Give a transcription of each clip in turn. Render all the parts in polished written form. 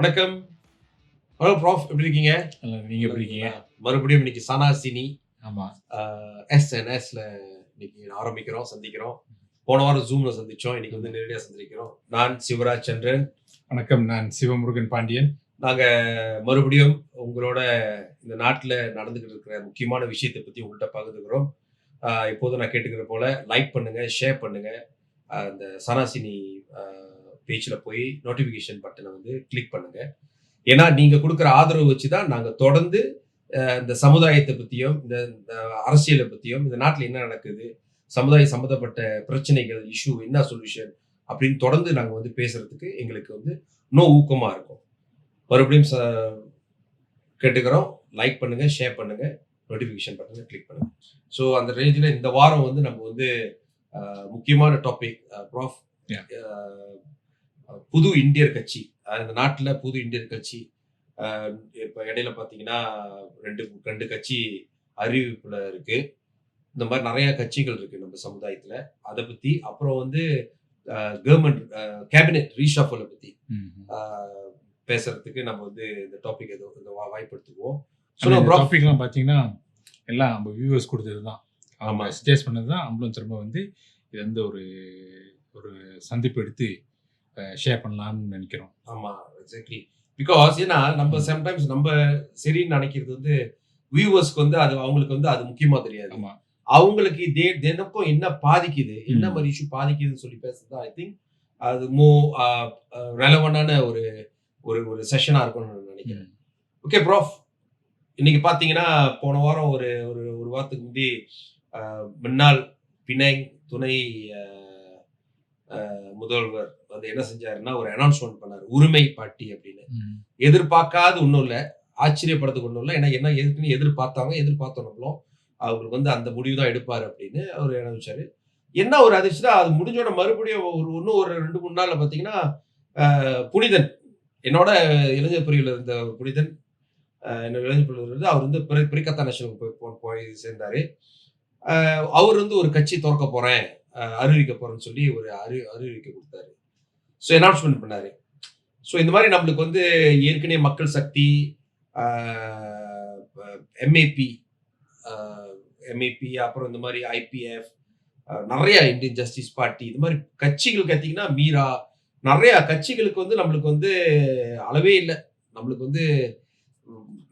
வணக்கம். ஹலோ ப்ராஃப், எப்படி இருக்கீங்க? நீங்க எப்படி இருக்கீங்க? மறுபடியும் இன்னைக்கு சனாசினி ஆமா SNSல இன்னைக்கு ஆரம்பிக்கிறோம், சந்திக்கிறோம். போன வாரம் ஜூம்ல சந்திச்சோம், இன்னைக்கு வந்து நேரடியாக சந்திக்கிறோம். நான் சிவராஜ் சந்திரன். வணக்கம், நான் சிவமுருகன் பாண்டியன். நாங்க மறுபடியும் உங்களோட இந்த நாட்டில் நடந்துகிட்டு இருக்கிற முக்கியமான விஷயத்தை பத்தி உங்கள்கிட்ட பகிர்ந்துக்கிறோம். இப்போது நான் கேட்டுக்கிற போல லைக் பண்ணுங்க, ஷேர் பண்ணுங்க. அந்த சனாசினி பேஜில் போய் நோட்டிஃபிகேஷன் பட்டனை வந்து கிளிக் பண்ணுங்க. ஏன்னா நீங்க கொடுக்குற ஆதரவு வச்சுதான் நாங்க தொடர்ந்து இந்த சமுதாயத்தை பத்தியும் இந்த அரசியலை பத்தியும் இந்த நாட்டில் என்ன நடக்குது, சமுதாயம் சம்மந்தப்பட்ட பிரச்சனைகள், இஷ்யூ, என்ன சொல்யூஷன் அப்படின்னு தொடர்ந்து நாங்க வந்து பேசுறதுக்கு எங்களுக்கு வந்து இன்னும் ஊக்கமா இருக்கும். மறுபடியும் கேட்டுக்கிறோம். லைக் பண்ணுங்க, ஷேர் பண்ணுங்க, நோட்டிஃபிகேஷன் பட்டனை கிளிக் பண்ணுங்க. ஸோ அந்த ரேஞ்சில் இந்த வாரம் வந்து நம்ம வந்து முக்கியமான டாபிக் ப்ராஃப், புது இந்தியர் கட்சி. இந்த நாட்டில் புது இந்தியர் கட்சி இப்போ இடையில பார்த்தீங்கன்னா ரெண்டு கட்சி அறிவிப்புல இருக்கு. இந்த மாதிரி நிறைய கட்சிகள் இருக்கு நம்ம சமுதாயத்தில். அதை பத்தி அப்புறம் வந்து கவர்மெண்ட் கேபினெட் ரீஷஃபலை பத்தி பேசுறதுக்கு நம்ம வந்து இந்த டாபிக் ஏதோ இந்த வாய்ப்பு எடுத்துக்குவோம். டாபிக்லாம் பார்த்தீங்கன்னா எல்லாம் நம்ம வியூவர்ஸ் கொடுத்தது தான், அவங்க சஜஸ்ட் பண்ணது தான். நம்மளும் திரும்ப வந்து இது வந்து ஒரு சந்திப்பு எடுத்து ஷேர் பண்ணலாம்னு நினைக்கிறோம். ஆமாம், எக்ஸாக்ட்லி. பிகாஸ் ஏன்னா நம்ம சம்டைம்ஸ் நம்ம சரின்னு நினைக்கிறது வந்து வியூவர்ஸ்க்கு வந்து அது அவங்களுக்கு வந்து அது முக்கியமாக தெரியாது. ஆமாம், அவங்களுக்கு தினக்கும் என்ன பாதிக்குது, என்ன மாதிரி இஷ்யூ பாதிக்குதுன்னு சொல்லி பேசுறது ஐ திங்க் அது ரெலவெண்டான ஒரு ஒரு செஷனாக இருக்கும்னு நான் நினைக்கிறேன். ஓகே ப்ராஃப், இன்னைக்கு பார்த்தீங்கன்னா போன வாரம் ஒரு ஒரு வாரத்துக்கு முந்தி முன்னாள் பினாங் துணை முதல்வர் வந்து என்ன செஞ்சாருன்னா ஒரு அனௌன்ஸ்மெண்ட் பண்ணாரு, உரிமை பாட்டி அப்படின்னு. எதிர்பார்க்காத ஒன்றும் இல்லை, ஆச்சரியப்படுறதுக்கு ஒன்றும் இல்லை. ஏன்னா என்ன எதுக்குன்னு எதிர்பார்த்தவங்களும் அவங்களுக்கு வந்து அந்த முடிவு தான் எடுப்பாரு அப்படின்னு அவர் அனுப்பிச்சாரு. என்ன ஒரு அதிர்ச்சினா அது முடிஞ்சோட மறுபடியும் இன்னும் ஒரு 2-3 நாள்ல பார்த்தீங்கன்னா புனிதன், என்னோட இளைஞர் பிரிவில் இருந்த புனிதன், என்னோட இளைஞர் பிரிவில் இருந்து அவர் வந்து பிரிக்கத்தா நேஷனலுக்கு போய் சேர்ந்தாரு. அவர் வந்து ஒரு கட்சி திறக்க போறேன், அறிவிக்க போறேன்னு சொல்லி ஒரு அறிவிக்க கொடுத்தாரு. ஸோ அனௌன்ஸ்மெண்ட் பண்ணாரு. ஸோ இந்த மாதிரி நம்மளுக்கு வந்து ஏற்கனவே மக்கள் சக்தி, எம்ஏபி, அப்புறம் இந்த மாதிரி IPF, நிறைய இந்தியன் ஜஸ்டிஸ் பார்ட்டி, இது மாதிரி கட்சிகள் பார்த்தீங்கன்னா மீரா, நிறைய கட்சிகளுக்கு வந்து நம்மளுக்கு வந்து அளவே இல்லை. நம்மளுக்கு வந்து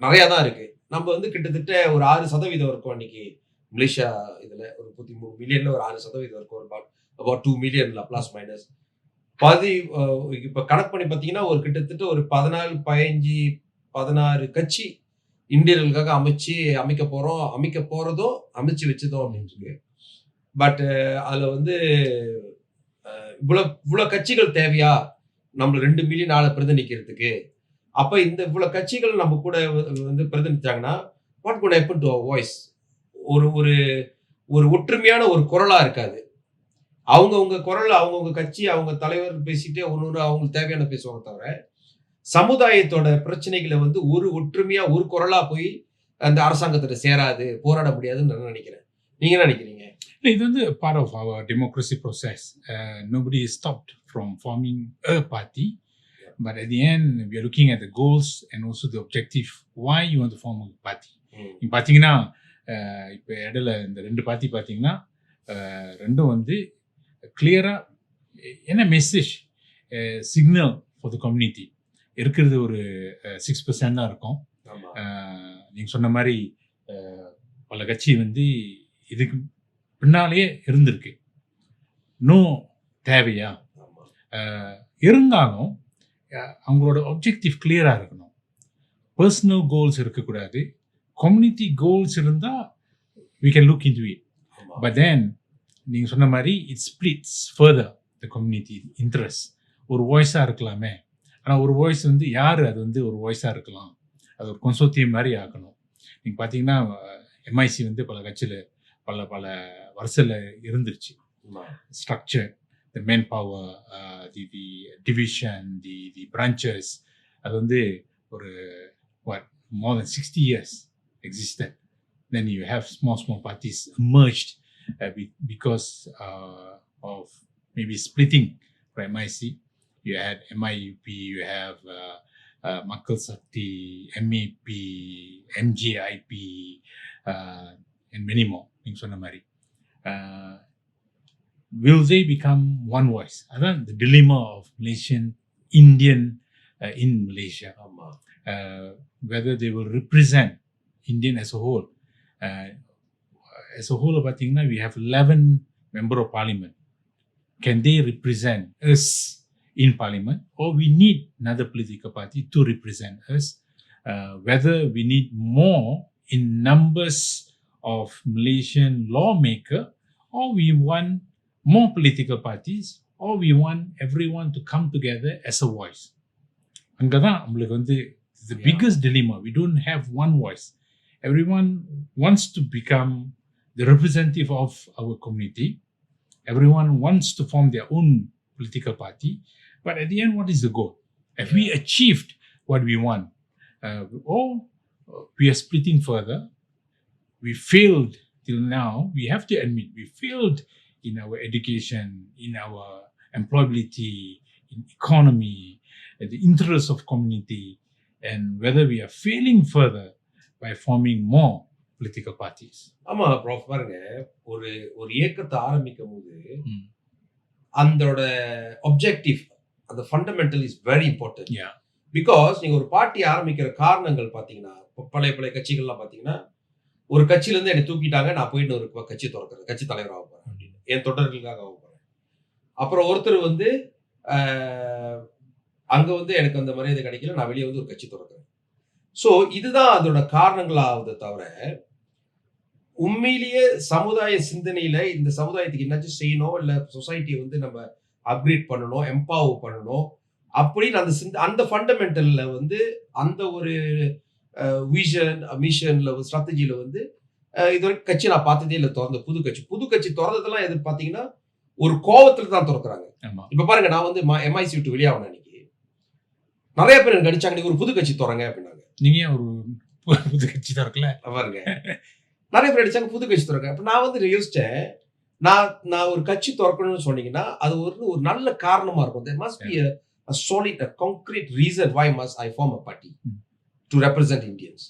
நிறையா தான் இருக்கு. நம்ம வந்து கிட்டத்தட்ட ஒரு 6% இருக்கும். அன்னைக்கு மலேசியா இதில் ஒரு 33 மில்லியன்ல ஒரு 6% இருக்கும். about 2 மில்லியன்ல ப்ளஸ் மைனஸ் இப்போ கணக்கு பண்ணி பார்த்தீங்கன்னா ஒரு கிட்டத்தட்ட ஒரு 14-15-16 கட்சி இந்தியர்களுக்காக அமைக்க போறதோ அமைச்சு வச்சதோ அப்படின்னு சொல்லி. பட் அதில் வந்து இவ்வளோ கட்சிகள் தேவையா நம்ம 2 மில்லியன் ஆளை பிரதிநிதிக்கிறதுக்கு? அப்போ இந்த இவ்வளோ கட்சிகள் நம்ம கூட வந்து பிரதிநிதிச்சாங்கன்னா what could happen to our voice? ஒரு ஒற்றுமையான ஒரு குரலா இருக்காது. அவங்கவுங்க குரல், அவங்கவுங்க கட்சி, அவங்க தலைவர் பேசிட்டே ஒன்று அவங்களுக்கு தேவையான பேசுவாங்க தவிர சமுதாயத்தோட பிரச்சனைகளை வந்து ஒரு ஒற்றுமையா ஒரு குரலா போய் அந்த அரசாங்கத்திட்ட சேராது, போராட முடியாதுன்னு நான் நினைக்கிறேன். நீங்க என்ன நினைக்கிறீங்க? இது வந்து part of our democracy process. Nobody is stopped from forming a party, but at the end we are looking at the goals and also the objective why you want to form a party. நீங்க பார்த்தீங்கன்னா இப்போ இடையில இந்த 2 party பார்த்தீங்கன்னா ரெண்டும் வந்து கிளியரா என்ன message signal for the community இருக்கிறது ஒரு 6% தான் இருக்கும். நீங்கள் சொன்ன மாதிரி பல கட்சி வந்து இதுக்கு பின்னாலேயே இருந்திருக்கு. இன்னும் தேவையா? இருந்தாலும் அவங்களோட ஆப்ஜெக்டிவ் கிளியராக இருக்கணும். பர்சனல் கோல்ஸ் இருக்கக்கூடாது. கம்யூனிட்டி கோல்ஸ் இருந்தால் we can look into it. But then நீங்கள் சொன்ன மாதிரி it splits further the community interest. ஒரு வாய்ஸாக இருக்கலாமே, ஆனால் ஒரு வாய்ஸ் வந்து யார் அது வந்து ஒரு வாய்ஸாக இருக்கலாம், அது ஒரு கன்சோர்டியம் மாதிரி ஆக்கணும். நீங்கள் பார்த்தீங்கன்னா MIC வந்து பல கட்சியில் பல வருஷத்தில் இருந்துருச்சு. Structure, the manpower, the division, the branches, அது வந்து ஒரு more than 60 years existed. Then you have small parties emerged because of maybe splitting from MIC. You had MIUP, you have Makkal Sakti, MAP, MJIP, and many more. நீங்க சொன்ன மாதிரி will they become one voice? Adan the dilemma of Malaysian Indian in Malaysia. Whether they will represent Indian as a whole. As a whole, பார்த்தீங்கன்னா we have 11 member of parliament. Can they represent us in parliament, or we need another political party to represent us? Whether we need more in numbers of Malaysian lawmaker, or we want more political parties, or we want everyone to come together as a voice. அங்கதான் நம்மளுக்கு வந்து the biggest dilemma. We don't have one voice. Everyone wants to become the representative of our community. Everyone wants to form their own political party. But at the end, what is the goal? Have we achieved what we want? Or we are splitting further. We failed till now. We have to admit we failed in our education, in our employability, in economy, in the interests of community, and whether we are failing further by forming more political parties. ஆமா ப்ராஃப் பாருங்க, ஒரு ஒரு இயக்கத்தை ஆரம்பிக்கும் போது அதோட objective, அந்த fundamental is very important. Because நீங்க ஒரு பார்ட்டி ஆரம்பிக்கிற காரணங்கள் பாத்தீங்கன்னா, பழைய கட்சிகள்லாம் பாத்தீங்கன்னா, ஒரு கட்சியில இருந்து என்னை தூக்கிட்டாங்க, நான் போயிட்டு ஒரு கட்சி திறக்கிறேன், கட்சி தலைவர் ஆக போறேன் அப்படின்னு, என் தொடர்களுக்காக ஆக போறேன். அப்புறம் ஒருத்தர் வந்து அங்க வந்து எனக்கு அந்த மரியாதை கிடைக்கல, நான் வெளியே வந்து ஒரு கட்சி திறக்கிறேன். ஸோ இதுதான் அதோட காரணங்களாவது தவிர, உண்மையிலேயே சமுதாய சிந்தனையில இந்த சமுதாயத்துக்கு என்னாச்சும் செய்யணும், இல்ல சொசைட்டியை வந்து நம்ம அப்கிரேட் பண்ணணும், எம்பவர் பண்ணணும் அப்படின்னு அந்த ஃபண்டமெண்டல்ல வந்து அந்த ஒரு விஷன் மிஷன்ல ஸ்ட்ராட்டஜியில வந்து இது வரைக்கும் கட்சி நான் பார்த்ததே இல்லை. திறந்த புது கட்சி திறந்ததெல்லாம் எது பார்த்தீங்கன்னா ஒரு கோவத்துல தான் திறக்கிறாங்க. இப்ப பாருங்க, நான் வந்து எம்ஐசி விட்டு வெளியாகணும், அன்னைக்கு நிறைய பேர் எனக்கு அடிச்சாங்க, நீங்க ஒரு புது கட்சி திறங்க அப்படின்னாங்க. நீங்க ஒரு புது கட்சி திறக்கல பாருங்க, நிறைய பேர் அடிச்சாங்க புது கட்சி திறக்க. அப்ப நான் வந்து யோசிச்சேன், நான் ஒரு கட்சி திறக்கணும்னு சொன்னீங்கன்னா அது ஒரு நல்ல காரணமா இருக்கும். There must be a solid, a concrete reason why must I form a party to represent Indians.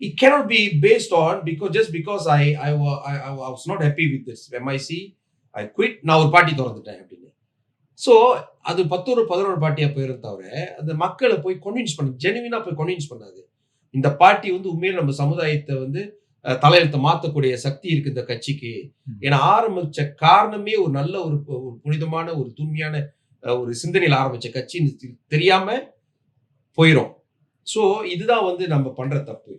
It cannot be based on just because I was not happy with this MIC, I quit, நான் ஒரு party திறந்துட்டேன் அப்படின்னு. So அது 11 பார்ட்டியா போயிரும் தவிர அந்த மக்களை போய் convince பண்ண, ஜெனுவினா போய் கன்வின்ஸ் பண்ணாது. இந்த பார்ட்டி வந்து உண்மையில நம்ம சமுதாயத்தை வந்து தலையெழுத்தை மாற்றக்கூடிய சக்தி இருக்கு இந்த கட்சிக்கு. ஏன்னா ஆரம்பிச்ச காரணமே ஒரு நல்ல ஒரு புனிதமான ஒரு தூய்மையான ஒரு சிந்தனையில் ஆரம்பிச்ச கட்சின்னு தெரியாம போயிடும். ஸோ இதுதான் வந்து நம்ம பண்ற தப்பு.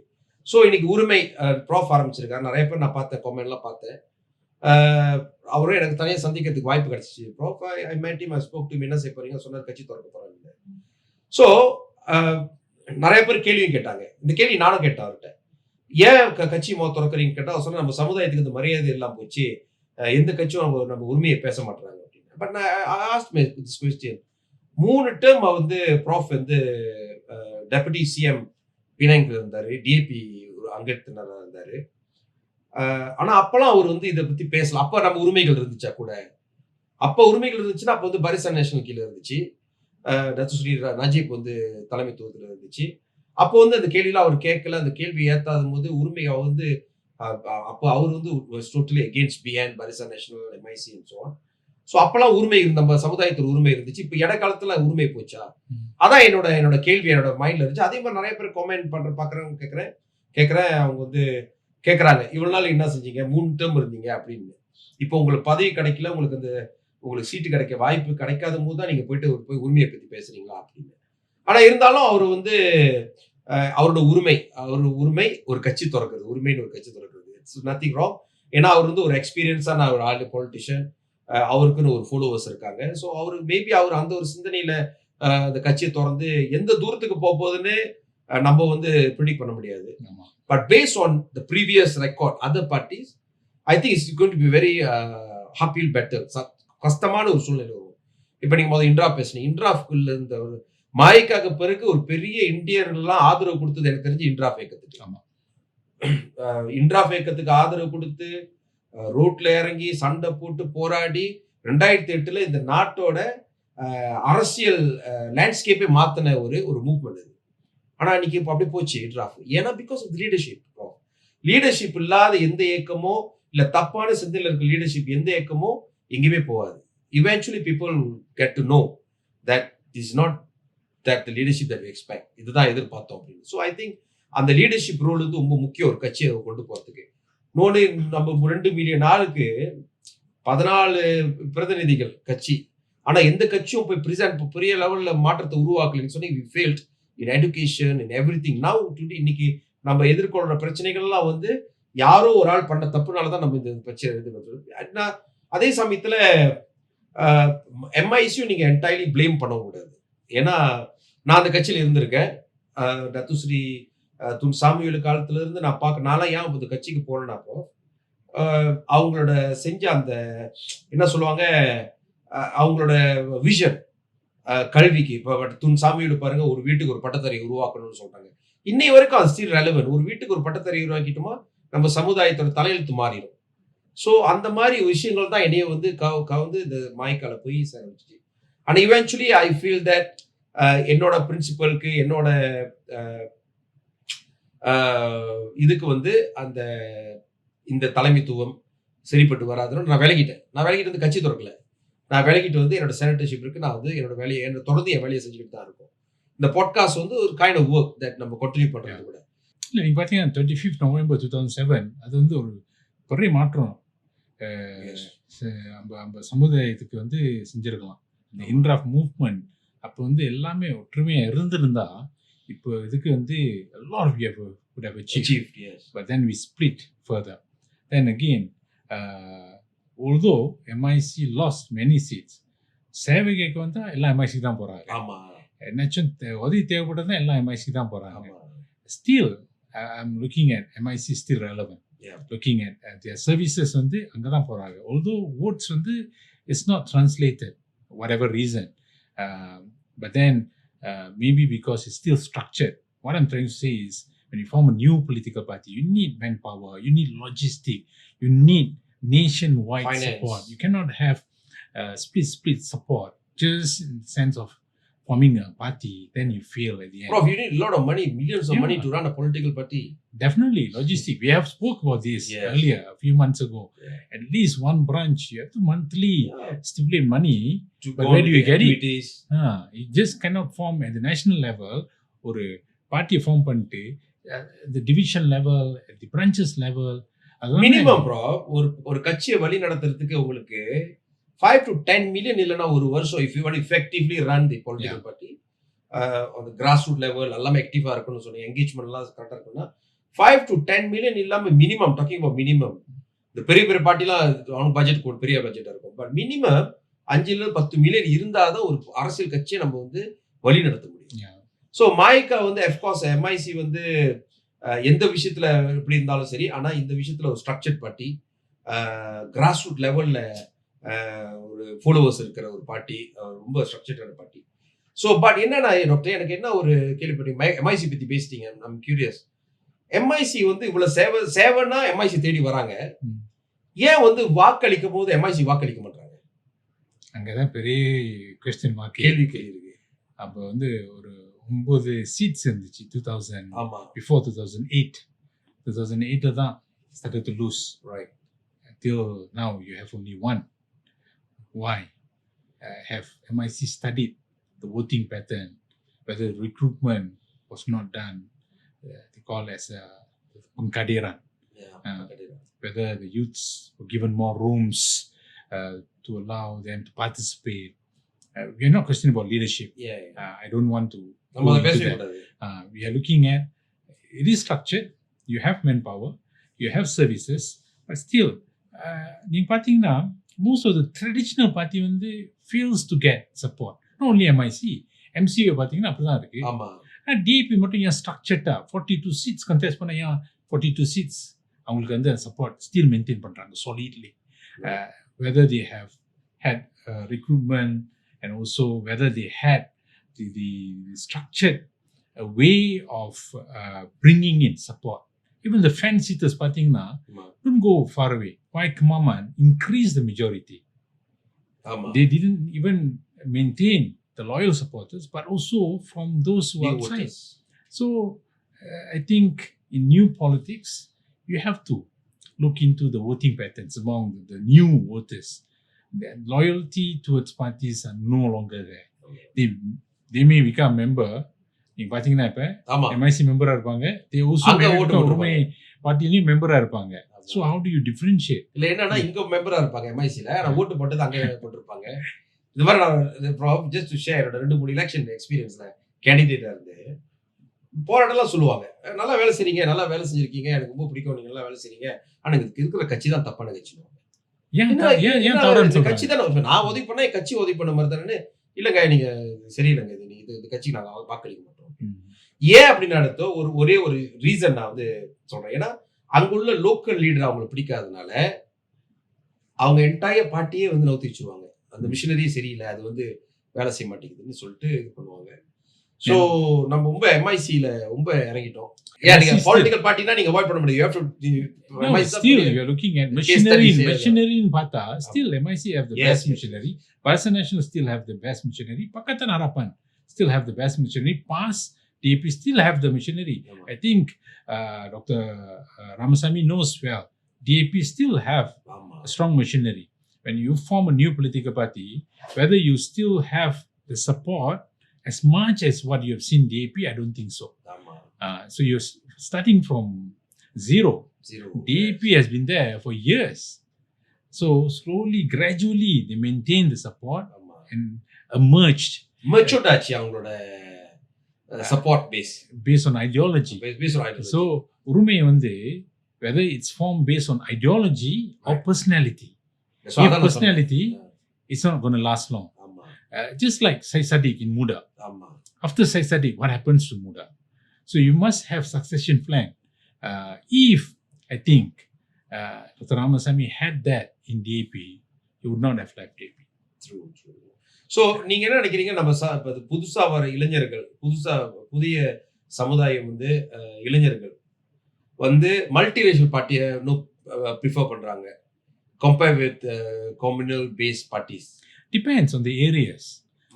ஸோ இன்னைக்கு உரிமை ப்ராஃப் ஆரம்பிச்சிருக்காரு. நிறைய பேர் நான் பார்த்தேன், கமெண்ட்லாம் பார்த்தேன். அவரும் எனக்கு தனியாக சந்திக்கிறதுக்கு வாய்ப்பு கிடைச்சிச்சு. Prof I met him, I spoke to him, என்ன செய்ய போறீங்க சொன்னார், கட்சி திறக்க போறாங்க. ஸோ நிறைய பேர் கேள்வியும் கேட்டாங்க. இந்த கேள்வி நானும் கேட்டேன் அவர்கிட்ட, ஏன் கட்சி திறக்கிறீங்க கேட்டா அவர் சொன்ன, நம்ம சமுதாயத்துக்கு இந்த மரியாதை எல்லாம் போச்சு, எந்த கட்சியும் நம்ம உரிமையை பேச மாட்டாங்க அப்படின்னு. பட் நான் ask my this question. 3 term வந்து ப்ராஃப் வந்து டெபுட்டி சிஎம் பினாங்கில் இருந்தாரு, டிஏபி அங்கத்தினராக இருந்தாரு. ஆனா அப்பெல்லாம் அவர் வந்து இதை பத்தி பேசல. அப்ப நம்ம உரிமைகள் இருந்துச்சா கூட, அப்ப உரிமைகள் இருந்துச்சுன்னா அப்ப வந்து பாரிசான் நேஷனல் கீழே இருந்துச்சு, நஜீப் வந்து தலைமைத்துவத்தில் இருந்துச்சு. அப்போ வந்து அந்த கேள்வியெல்லாம் அவர் கேட்கல. அந்த கேள்வி ஏத்தாத போது உரிமை வந்து அப்போ அவர் வந்து totally against behind Barisan national MIC and so on. So அப்பெல்லாம் உரிமை நம்ம சமுதாயத்தில் உரிமை இருந்துச்சு. இப்போ இடைக்காலத்துல உரிமை போச்சா? அதான் என்னோட கேள்வி என்னோட மைண்ட்ல இருந்துச்சு. அதே மாதிரி நிறைய பேர் கமெண்ட் பாக்குறவங்க கேட்கறேன் அவங்க வந்து கேட்கறாங்க, இவ்வளவு நாள் என்ன செஞ்சீங்க, 3 டேர்ம் இருந்தீங்க அப்படின்னு. இப்போ உங்களுக்கு பதவி கிடைக்கல, உங்களுக்கு சீட்டு கிடைக்க வாய்ப்பு கிடைக்காத போது தான் நீங்க போய் உரிமையை பத்தி பேசுறீங்களா அப்படின்னு. ஆனா இருந்தாலும் அவர் வந்து அவரோட உரிமை ஒரு கட்சி திறக்கிறது, உரிமைன்னு ஒரு கட்சி திறக்கிறது, இட்ஸ் நத்திங் ராங். ஏன்னா அவர் வந்து ஒரு எக்ஸ்பீரியன்ஸான ஒரு ஆள், பொலிட்டிஷியன், அவருக்குன்னு ஒரு ஃபாலோவர்ஸ் இருக்காங்க. ஸோ மேபி அவர் அந்த ஒரு சிந்தனையில அந்த கட்சியை திறந்து எந்த தூரத்துக்கு போகுதுன்னு நம்ம வந்து ப்ரிடிக்ட் பண்ண முடியாது. But based on the previous record other parties, I think it's going to be very happily better. கஷ்டமான ஒரு சூழ்நிலை வரும். இப்போ நீங்க முதல்ல இந்திரா பேசுனீங்க, இந்திராஃப்குள்ள இருந்த ஒரு மாய்க்காக பிறகு ஒரு பெரிய இந்தியர்கள்லாம் ஆதரவு கொடுத்தது எனக்கு தெரிஞ்சு இந்திராஃப் இயக்கத்துக்கு. இந்திராஃப் இயக்கத்துக்கு ஆதரவு கொடுத்து ரோட்ல இறங்கி சண்டை போட்டு போராடி 2008 இந்த நாட்டோட அரசியல் லேண்ட்ஸ்கேப்பே மாற்றின ஒரு மூவ்மெண்ட் அது. ஆனால் இன்னைக்கு இப்போ அப்படியே போச்சு டிராஃப்ட். ஏன்னா பிகாஸ் ஆஃப் லீடர்ஷிப். லீடர்ஷிப் இல்லாத எந்த இயக்கமோ இல்லை தப்பான சிந்தனையில் இருக்க லீடர்ஷிப் எந்த இயக்கமோ எங்கேயுமே போகாது. Eventually people get to know that is not that the leadership that we expect. இதுதான் எதிர்பார்த்தோம் அப்படின்னு. ஸோ ஐ திங்க் அந்த லீடர்ஷிப் ரோல் வந்து ரொம்ப முக்கியம் ஒரு கட்சியை கொண்டு போகிறதுக்கு. இன்னொன்று, நம்ம 2 மில்லியன் ஆளுக்கு 14 பிரதிநிதிகள் கட்சி. ஆனால் எந்த கட்சியும் போய் பிரசன்ட் பெரிய லெவலில் மாற்றத்தை உருவாக்கலன்னு சொல்லி we failed in education in everything. Now today இன்னைக்கு நம்ம எதிர்கொள்கிற பிரச்சனைகள்லாம் வந்து யாரோ ஒரு ஆள் பண்ண தப்புனால தான் நம்ம இந்த பிரச்சனை எதிர்கொள்றது. அதே சமயத்தில் எம்ஐசியும் நீங்கள் என்டையர்லி பிளேம் பண்ணக்கூடாது. ஏன்னா நான் அந்த கட்சியில் இருந்திருக்கேன். டத்துஸ்ரீ துன் சாமிவேலு காலத்துல இருந்து நான்லாம் ஏன் இந்த கட்சிக்கு போனேன்னாப்போ அவங்களோட செஞ்ச அந்த என்ன சொல்லுவாங்க, அவங்களோட விஷன் கல்விக்கு. இப்போ துன் சாமிவேலு பாருங்க, ஒரு வீட்டுக்கு ஒரு பட்டத்தறி உருவாக்கணும்னு சொல்றாங்க. இன்னை வரைக்கும் அது ஸ்டில் ரெலவென்ட். ஒரு வீட்டுக்கு ஒரு பட்டத்தறி உருவாக்கிட்டோமா நம்ம சமுதாயத்தோட தலையெழுத்து மாறிடும். ஸோ அந்த மாதிரி விஷயங்கள் தான் என்னைய வந்து கவுந்து இந்த மாய்க்கால போய் சேர வச்சு. ஆனால் இவென்ச்சுவலி ஐ ஃபீல் தட் என்னோட பிரின்சிபலுக்கு என்னோட இதுக்கு வந்து அந்த இந்த தலைமைத்துவம் சரிப்பட்டு வராதுன்னு நான் விலகிட்டு வந்து கட்சி திறக்கல. நான் விலகிட்டு வந்து என்னோட செனட்டர்ஷிப் இருக்கு. நான் வந்து என்னோட வேலையை தொடர்ந்து என் வேலையை செஞ்சுக்கிட்டு தான் இருக்கும். இந்த பாட்காஸ்ட் வந்து ஒரு கைண்ட் ஆஃப் ஒர்க் தட் நம்ம கண்டினியூ பண்றது கூட. இல்லை, நீங்கள் பார்த்தீங்கன்னா 25 நவம்பர் 2007 அது வந்து ஒரு பெரிய மாற்றம் நம்ம சமுதாயத்துக்கு வந்து செஞ்சிருக்கலாம். இந்த இன்ட்ராஃப் மூவ்மெண்ட் அப்போ வந்து எல்லாமே ஒற்றுமையாக இருந்திருந்தா இப்போ இதுக்கு வந்து a lot we would have achieved. Yes. But then we split further. Then again, although MIC lost many seats, சேவைக்கு வந்து எல்லாம் MIC தான் போறாங்க. ஆமா, என்னாச்சும் உதவி தேவைப்பட்டதுன்னா எல்லாம் MIC தான் போறாங்க. Still I'm looking at MIC still relevant. Yeah. Looking at their services வந்து அங்கே தான் போறாங்க. Although votes வந்து it's not translated whatever reason, but then maybe because it's still structured. What I'm trying to say is, when you form a new political party, you need manpower, you need logistic, you need nationwide finance support. You cannot have split support just in the sense of forming a party, then you fail at the end. Prof, you need a lot of money, millions of money to run a political party. Definitely, logistic. We have spoke about this earlier, a few months ago. At least one branch, you have to monthly stipulate money. But where do you get it? You just cannot form at the national level or a party form பண்ணிட்டு the division level, at the branches level. Minimum, Prof, ஒரு கட்சியை வழி நடத்துறதுக்கு உங்களுக்கு 5 to 10 million இல்லைன்னா ஒரு வருஷம், if you want to effectively run the political party on the grassroots level, எல்லாமே ஆக்டிவா இருக்கணும்னு சொன்னீங்க, என்கேஜ்மெண்ட் எல்லாம் கரெக்டாக இருக்குன்னா 5 to 10 million இல்லாம மினிமம், டாக்கிங் அபவுட் மினிமம். இந்த பெரிய பார்ட்டிலாம் அவங்க பட்ஜெட் பெரிய பட்ஜெட்டாக இருக்கும். பட் மினிமம் 5-10 மில்லியன் இருந்தாதான் ஒரு அரசியல் கட்சியை நம்ம வந்து வழி நடத்த முடியும். ஸோ மாய்கா வந்து அஃப்கோர்ஸ் எம்ஐசி வந்து எந்த விஷயத்துல எப்படி இருந்தாலும் சரி, ஆனா இந்த விஷயத்துல ஒரு ஸ்ட்ரக்சர்ட் பார்ட்டி, கிராஸ்ரூட் லெவல்ல ஒரு ஃபாலோவர்ஸ் இருக்கிற ஒரு பார்ட்டி, ரொம்ப ஸ்ட்ரக்சர்டான பார்ட்டி. ஸோ பட் என்னன்னா டாக்டர், எனக்கு என்ன ஒரு கேள்விப்பட்டீங்க, எம்ஐசி பத்தி பேசிட்டீங்க, ஐம் கியூரியஸ். எம்ஐசி வந்து இவ்வளவு சேவைன்னா எம்ஐசி தேடி வராங்க, ஏன் வந்து வாக்களிக்கும் போது எம்ஐசி வாக்களிக்க மாட்டாங்க? அங்கதான் பெரிய கொஸ்டின் மார்க், கேள்வி இருக்கு. அப்போ வந்து ஒரு 9 சீட்ஸ் இருந்துச்சு 2000. ஆமா, பிஃபோர் 2008 தான் started to lose, right? Until now you have only one. Why? Have MIC studied the voting pattern, whether recruitment was not done, they call as pengkaderan, whether the youths were given more rooms to allow them to participate. We are not questioning about leadership. I don't want to go into that. We are looking at, it is structured, you have manpower, you have services, but still நீங்க பாத்தீங்கன்னா most of the traditional party வந்து fails to get support. Not only MIC, MCA பாத்தீங்கன்னா அப்படிதான் இருக்கு. ஆமா, DAP மட்டும் ஏன் ஸ்ட்ரக்சர்டா 42 seats contest பண்ண, ஏன் 42 seats அவங்களுக்கு வந்து support still maintain பண்றாங்க solidly. Whether they have had recruitment and also whether they had the structured way of bringing in support. Even the fan seaters பாத்தீங்கன்னா don't go far away. Why Kumaman increase the majority? ஆமா. They didn't even maintain the loyal supporters, but also from those who are New outside. voters. So I think in new politics, you have to look into the voting patterns among the new voters. The loyalty towards parties are no longer there. They may become member. நீங்க பாத்தீங்கன்னா இப்ப ஆமா. MIC மெம்பரா இருப்பாங்க. They also அங்க may ஓட்டு become போடுவாங்க. உரிமை பார்ட்டிலையும் மெம்பரா இருப்பாங்க. So how do you differentiate? இல்ல என்னன்னா இங்க மெம்பரா இருப்பாங்க MICல, ஆனா ஓட்டு போட்டது அங்க போட்டிருப்பாங்க. இது மாதிரி நான் ஜஸ்ட் டு ஷேர் 2-3 எலெக்ஷன் எக்ஸ்பீரியன்ஸ்ல கேண்டிடேட்டா இருந்து போராட்டம்லாம் சொல்லுவாங்க. நல்லா வேலை செய்றீங்க, நல்லா வேலை செஞ்சிருக்கீங்க, எனக்கு ரொம்ப பிடிக்கும், நீங்க நல்லா வேலை செய்றீங்க. ஆனா இதுக்கு இருக்கிற கட்சி தான் தப்பான கட்சி. ஏன் என்ன தவறுன்னு இந்த கட்சி சொல்றாங்க? தானே நான் உதவி பண்ணா என் கட்சி உதவி பண்ண மாதிரி தானே. இல்லங்க நீங்க சரியில்லைங்க, இது இந்த கட்சி நாங்க வாக்களிக்க மாட்டோம். ஏன் அப்படின்னு அடுத்த ஒரே ஒரு ரீசன் நான் வந்து சொல்றேன். ஏன்னா அங்குள்ள லோக்கல் லீடர் அவங்களுக்கு பிடிக்காதனால அவங்க என்டையர் பார்ட்டியே வந்து நவுத்தி வச்சிருவாங்க. அந்த மிஷினரியே சரியில்லை, அது வந்து வேலை செய்ய மாட்டேங்குதுன்னு சொல்லிட்டு இது பண்ணுவாங்க. ஸோ நம்ம ரொம்ப MICல ரொம்ப இறங்கிட்டோம். ஏன் நீங்க பொலிட்டிக்கல் பார்ட்டினா நீங்க அவாய்ட் பண்ண முடியாது. You have to No, still you are looking at machinery in பார்த்தா still MIC have the best machinery. Barisan National still have the best machinery. Pakatan Harapan still have the best machinery. PAS, DAP still have the machinery. I think Dr. Ramasamy knows well. DAP still have a strong machinery. When you form a new political party, whether you still have the support as much as what you have seen DAP, I don't think so. So you're starting from zero. DAP has been there for years. So slowly, gradually, they maintain the support and emerged. Matured ஆச்சு அவங்களோட support base. Based on ideology. So உரிமை வந்து whether it's formed based on ideology or personality. So if personality, it's not going to last long. Just like Syed Saddiq in Muda. After Syed Saddiq, what happens to Muda? So you must have succession plan. If I think Dr. Ramasamy had that in DAP, he would not have left DAP. True. So நீங்க என்ன நினைக்கிறீங்க? நம்ம புதுசா வர இளைஞர்கள், புதிய சமுதாயம் வந்து இளைஞர்கள் வந்து மல்டிரேஷியல் பார்ட்டியை ப்ரிஃபர் பண்றாங்க compare with communal based parties? Depends on the areas.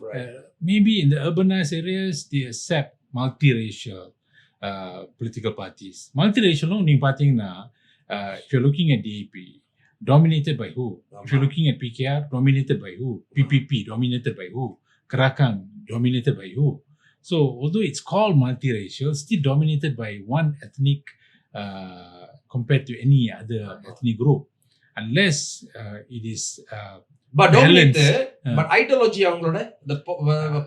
Right. Maybe in the urbanized areas, they accept multiracial political parties. Multiracial, நீங்க பாத்தீங்கன்னா, if you're looking at DAP, dominated by who? If you're looking at PKR, dominated by who? PPP, dominated by who? Karakang, dominated by who? So, although it's called multiracial, still dominated by one ethnic compared to any other ethnic group. Unless it is but ideology அவங்களோட the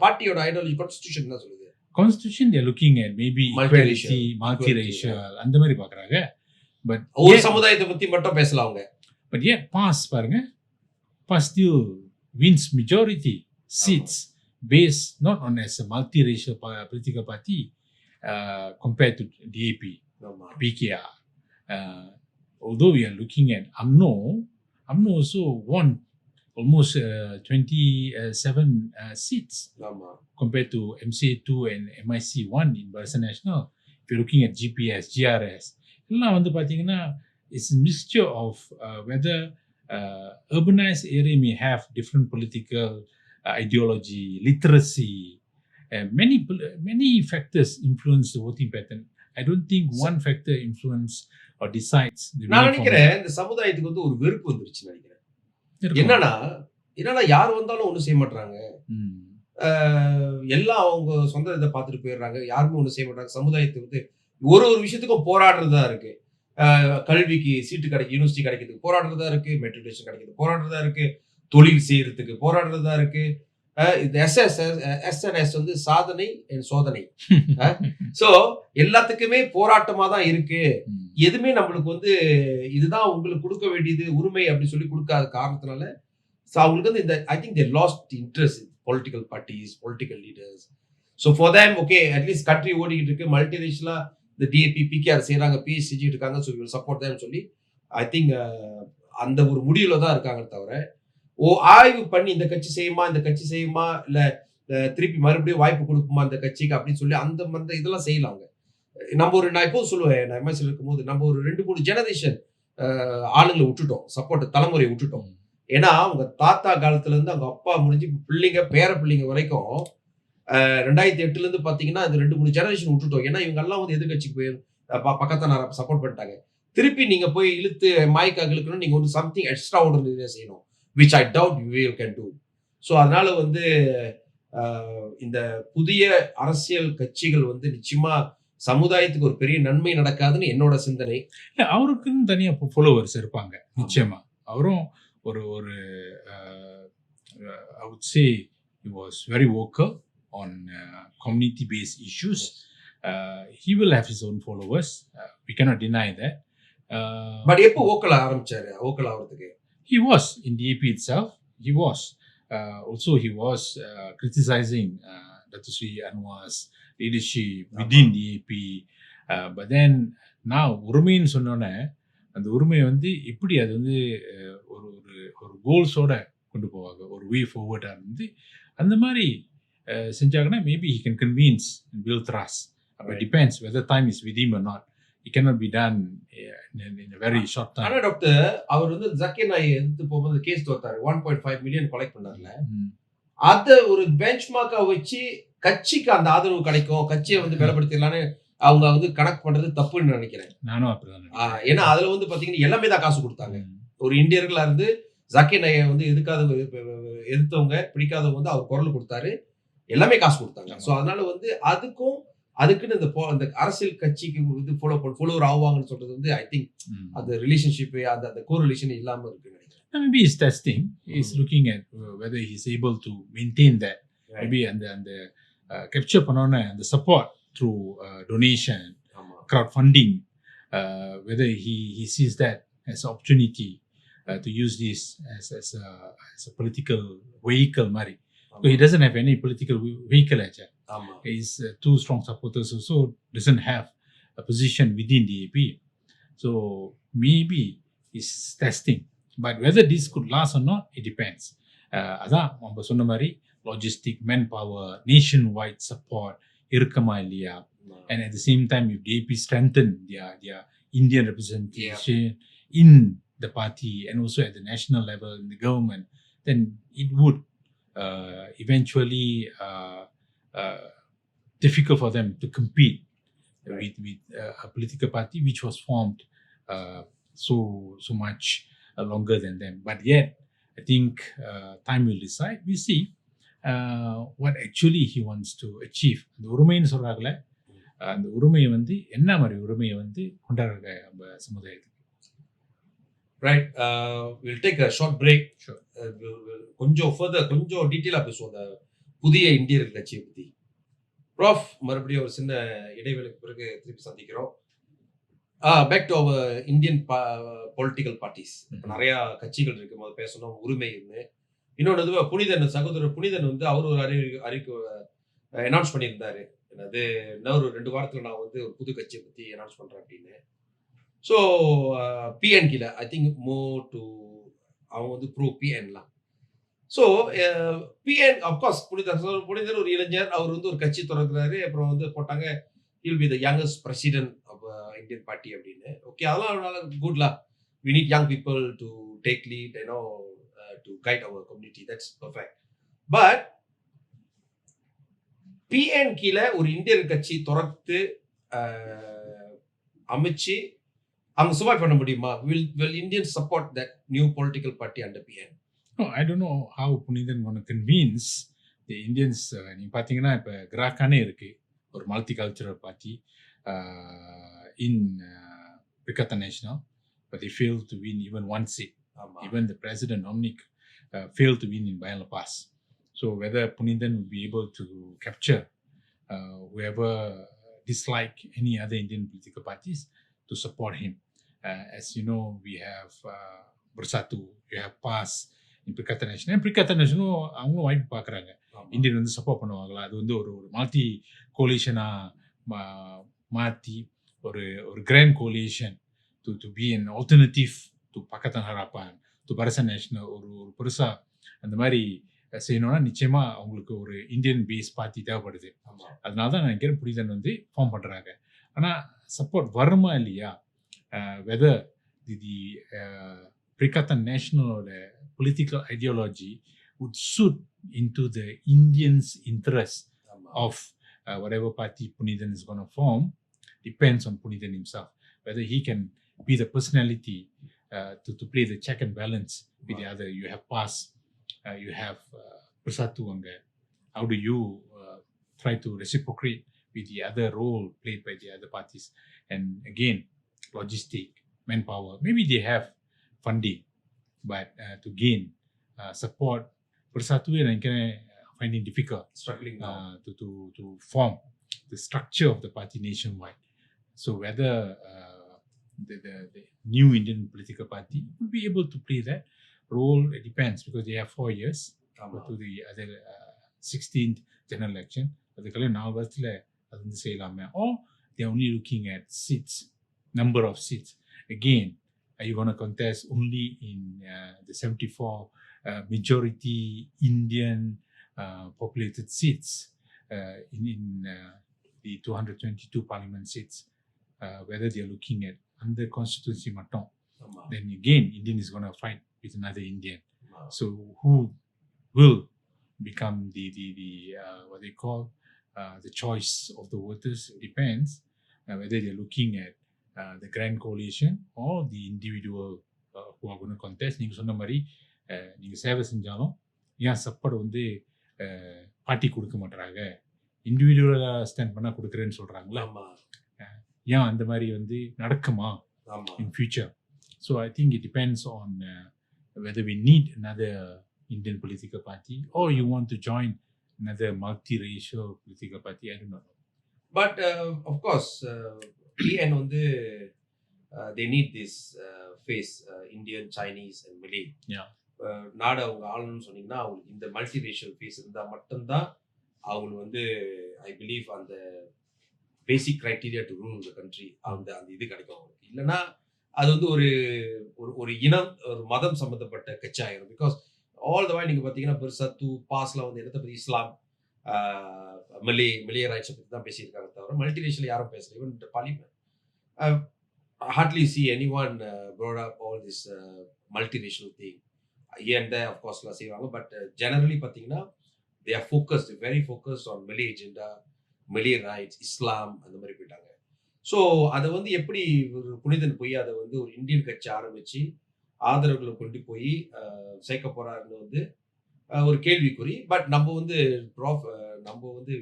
பார்ட்டியோட ideology constitution என்ன சொல்லுது? Constitution they are looking at maybe equality, multiracial அந்த மாதிரி பார்க்கறாங்க. But ஒரு சமுதாயத்தை பத்தி மட்டும் பேசலாம் அவங்க. But yet PAS பாருங்க, PAS still wins majority seats based not on as a multiracial political party compared to DAP, PKR. Although we are looking at UMNO also won almost 27 seats compared to MCA2 and MIC1 in Barisan National. If you're looking at GPS, GRS, எல்லாம் வந்து பார்த்தீங்கன்னா it's a mixture of whether urbanized area may have different political ideology, literacy, many factors influence the voting pattern. I don't think one factor influence or decides. நான் நினைக்கிறேன் இந்த சமுதாயத்துக்கு வந்து ஒரு வெறுப்பு வந்துருச்சு நினைக்கிறேன். என்னன்னா யார் வந்தாலும் ஒன்றும் செய்ய மாட்டாங்க, எல்லாம் அவங்க சொந்த இதை பார்த்துட்டு போயிடுறாங்க, யாருமே ஒன்றும் செய்ய மாட்டாங்க. சமுதாயத்துக்கு வந்து ஒரு விஷயத்துக்கும் போராடுறதா இருக்கு. கல்விக்கு சீட்டு கிடைக்கும், யூனிவர்சிட்டி கிடைக்கிறதுக்கு போராடுறதா இருக்கு, மெட்ரிகுலேஷன் கிடைக்கிறது போராடுறதா இருக்கு, தொழில் செய்யறதுக்கு போராடுறதா இருக்கு. இந்த SNS வந்து சாதனை என் சோதனை. சோ எல்லாத்துக்குமே போராட்டமா தான் இருக்கு. எதுவுமே நம்மளுக்கு வந்து இதுதான் உங்களுக்கு கொடுக்க வேண்டியது உரிமை அப்படி சொல்லி கொடுக்காத காரணத்தினால அவங்களுக்கு வந்து இந்த I think they lost interest in political parties, political leaders. So for them okay at least country ஓடிக்கிட்டு இருக்கு, மல்டிரேஷியலா இந்த DAP, PKR செய்யறாங்க, PS செஞ்சுட்டு இருக்காங்க, ஸோ வில் சப்போர்ட் தேம் சொல்லி ஐ திங்க் அந்த ஒரு முடிவுல தான் இருக்காங்க. தவிர ஆய்வு பண்ணி இந்த கட்சி செய்யுமா இல்ல திருப்பி மறுபடியும் வாய்ப்பு கொடுக்குமா இந்த கட்சிக்கு அப்படின்னு சொல்லி அந்த இதெல்லாம் செய்யலாங்க. நான் எப்போது சொல்லுவேன், நான் MIC இருக்கும்போது நம்ம ஒரு 2-3 ஜெனரேஷன் ஆளுங்களை விட்டுட்டோம், சப்போர்ட் தலைமுறையை விட்டுட்டோம். ஏன்னா அவங்க தாத்தா காலத்துல இருந்து அவங்க அப்பா முடிஞ்சு பிள்ளைங்க பேர பிள்ளைங்க வரைக்கும் 2008ல இருந்து பாத்தீங்கன்னா அது 2-3 ஜெனரேஷன் விட்டுட்டோம். ஏன்னா இவங்க எல்லாம் வந்து எதிர்க்கட்சிக்கு போய் பக்கத்தான சப்போர்ட் பண்ணிட்டாங்க. திருப்பி நீங்க போய் இழுத்து மாய்க்காக இழுக்கணும், நீங்க வந்து சம்திங் எக்ஸ்ட்ரா ஆர்டினரியா செய்யணும். Which I doubt you can do. So அதனால வந்து இந்த புதிய அரசியல் கட்சிகள் வந்து நிச்சயமா சமுதாயத்துக்கு ஒரு பெரிய நன்மை நடக்காதுன்னு என்னோட சிந்தனை. இல்ல அவருக்குன்னு தனியா ஃபாலோவர்ஸ் இருப்பாங்க நிச்சயமா. அவரும் ஒரு ஒரு I would say he was very vocal on community based issues. He will have his own followers. We cannot deny that. But எப்போ ஓக்கல் ஆரம்பிச்சாரு? ஓக்கல் ஆகிறதுக்கு he was in DAP itself. He was also he was criticizing Dato Sri Anwar's leadership within DAP. But then now உரிமைன்னு சொன்னோன்னே அந்த உரிமையை வந்து எப்படி அது வந்து ஒரு ஒரு கோல்ஸோட கொண்டு போவாங்க, ஒரு வே ஃபார்வர்டாக இருந்து அந்த மாதிரி செஞ்சாங்கன்னா maybe he can convince and build trust. But depends whether time is with him or not. It cannot be done in a very short time. ஆனா டாக்டர் அவர் வந்து ஜக்கீர் நாயை எதிர்த்து போகும்போது கேஸ் தோத்தாரு. 1.5 மில்லியன் கலெக்ட் பண்ணார்ல. அத ஒரு பெஞ்ச் மார்க்கா வச்சு கட்சிக்கு அந்த ஆதரவு கிடைக்கும், கட்சியை வந்து பலப்படுத்திடலான்னு அவங்க வந்து கணக்கு பண்றது தப்புன்னு நினைக்கிறேன். நானும் அப்படிதான். ஏன்னா அதுல வந்து பாத்தீங்கன்னா எல்லாமே தான் காசு கொடுத்தாங்க. ஒரு இந்தியர்களா இருந்து ஜக்கீர் நாயை வந்து எதிர்த்தவங்க பிடிக்காதவங்க வந்து அவர் குரல் கொடுத்தாரு, எல்லாமே காசு கொடுத்தாங்க. ஸோ அதனால வந்து அதுக்குன்னு இந்த அரசியல் கட்சிக்கு இது ஃபாலோவர் ஆவாங்கன்னு சொல்றது வந்து ஐ திங்க் அந்த ரிலேஷன்ஷிப் அந்த கோரிலேஷன் இல்லாம இருக்கு நினைக்கிறேன். Maybe he's testing. He's looking at whether he's able to maintain that. Maybe அந்த capture பண்ணோன்னு அந்த support through donation, crowdfunding, whether he sees that as an opportunity to use this as a political vehicle மாதிரி. So he doesn't have any political vehicle actually. His two strong supporters also doesn't have a position within DAP. So maybe he's testing. But whether this could last or not, it depends. அதான் நம்ம சொன்ன மாதிரி logistic, manpower, nationwide support இருக்குமா இல்லையா. And at the same time, if DAP strengthen their Indian representation in the party and also at the national level in the government, then it would eventually difficult for them to compete with a political party which was formed so much longer than them. But yet, I think time will decide. We see what actually he wants to achieve. அந்த உரிமைன்னு சொல்றாங்களே, அந்த உரிமையை வந்து என்ன மாதிரி உரிமையை வந்து கொண்டாடுறாங்க நம்ம சமுதாயத்துக்கு. Right. We'll take a short break. Sure. கொஞ்சம் டீட்டெயிலா பேசுவோம் அந்த புதிய இந்தியர்கள் கட்சியை பத்தி. ப்ராஃப் மறுபடியும் ஒரு சின்ன இடைவேளைக்கு பிறகு திருப்பி சந்திக்கிறோம். Back to our Indian political parties. நிறைய கட்சிகள் இருக்கு. முதல்ல பேசணும் உரிமைன்னு. இன்னொன்று புனிதன் சகோதரர் புனிதன் வந்து அவர் ஒரு அறிக்கை அனௌன்ஸ் பண்ணியிருந்தாரு. அது இன்னும் ஒரு 2 வாரத்துல நான் வந்து ஒரு புது கட்சியை பத்தி அனௌன்ஸ் பண்றேன் அப்படின்னு. ஸோ பிஎன் கீழே ஐ திங்க் அவங்க வந்து ப்ரோ பிஎன்லாம். ஸோ பிஎன் அப்கோர்ஸ் புனிதர் ஒரு இளைஞர், அவர் வந்து ஒரு கட்சி திறக்கிறாரு. அப்புறம் வந்து போட்டாங்க he'll be the youngest president of Indian party அப்படின்னு. ஓகே, அதெல்லாம் குட்லா. We need young people to take lead, to guide our community. That's perfect. But PN கீழே ஒரு இந்தியன் கட்சி திறத்து அமைச்சு அவங்க சர்வைவ் பண்ண முடியுமா? Will Indians support that new political party under PN? No, I don't know how Punithan want to convince the Indians. நீங்க பாத்தீங்கன்னா இப்ப கிராக்கானே இருக்கு, ஒரு multicultural party in Perikatan National, but they failed to win even one seat. Even the president nominee failed to win in Bayan Lepas. So whether Punithan will be able to capture whoever dislike any other Indian political parties to support him. As you know, we have Bersatu, we have PAS in Perikatan National. Perikatan National அவங்களும் வாய்ப்பு பார்க்குறாங்க, Indian வந்து support பண்ணுவாங்களா, அது வந்து ஒரு multi கோலிஷனாக மாற்றி ஒரு grand coalition to be an alternative to Pakatan Harapan to Barisan National ஒரு பெருசாக அந்த மாதிரி செய்யணும்னா நிச்சயமாக அவங்களுக்கு ஒரு இந்தியன் பேஸ் பார்ட்டி தேவைப்படுது. அதனால தான் நான் நினைக்கிறேன் புனிதன் வந்து ஃபார்ம் பண்ணுறாங்க. ஆனால் சப்போர்ட் வருமா இல்லையா, whether the Perikatan நேஷனலோட political ideology would suit into the Indians' interest of whatever party Punithan is going to form depends on Punithan himself. Whether he can be the personality to play the check and balance with the other. You have PAS, you have Persatu Anga. How do you try to reciprocate with the other role played by the other parties? And again, logistic, manpower. Maybe they have funding, but to gain support, Persatu and finding difficult Struggling now. to form the structure of the party nationwide. So whether the new Indian political party would be able to play that role, it depends, because they have 4 years to the other 16th general election. அதுக்கெல்லாம் 4 வருஷத்துல அது வந்து செய்யலாமே. Or they're only looking at seats, number of seats. Again, are you going to contest only in the 74 majority Indian populated seats in the 222 parliament seats? Whether they're looking at under constituency mattam, then again Indian is going to fight with another Indian. So who will become the what they call the choice of the voters? Depends whether they're looking at the grand coalition or the individual who are going to contest. நீங்க சொன்ன மாதிரி நீங்க சேவை செஞ்சாலும் ஏன் support வந்து party கொடுக்க மாட்டாங்க, இண்டிவிஜுவலா ஸ்டாண்ட் பண்ணா கொடுக்குறேன்னு சொல்றாங்களா? ஏன் அந்த மாதிரி வந்து நடக்குமா in future? So I think it depends on whether we need another Indian political party or you want to join another multiracial political party. I don't know. But of course, PN வந்து they need this face, Indian, Chinese and Malay. Yeah. நாடு அவங்க ஆளணும்னு சொன்னீங்கன்னா அவங்களுக்கு இந்த multiracial face இருந்தால் மட்டும்தான் அவங்களுக்கு வந்து ஐ பிலீவ் அந்த basic criteria to rule the country அந்த இது கிடைக்கும் அவங்களுக்கு. இல்லைன்னா அது வந்து ஒரு ஒரு இனம், ஒரு மதம் சம்மந்தப்பட்ட கட்சி ஆயிரும். பிகாஸ் ஆல் த வை நீங்கள் பார்த்தீங்கன்னா பெருசத்து பாஸ்லாம் வந்து இடத்தை பற்றி இஸ்லாம், மலே ரைட்ஸை பற்றி தான் பேசியிருக்காங்க தவிர மல்டிரேஷியல் யாரும் பேசல. Even parliament hardly see anyone brought up all this multiracial thing. Here and there, of course, செய்வாங்க. But generally பார்த்தீங்கன்னா they are focused, very focused on Malay agenda, Malay rights, Islam அந்த மாதிரி போயிட்டாங்க. ஸோ அதை வந்து எப்படி ஒரு புனிதன் போய் அதை வந்து ஒரு இந்தியன் கட்சி ஆரம்பிச்சு ஆதரவுகளை கொண்டு போய் சேர்க்க போறாருன்னு வந்து ஒரு கேள்விக்குறி. பட் நம்ம வந்து ப்ராஃப் நம்ம வந்து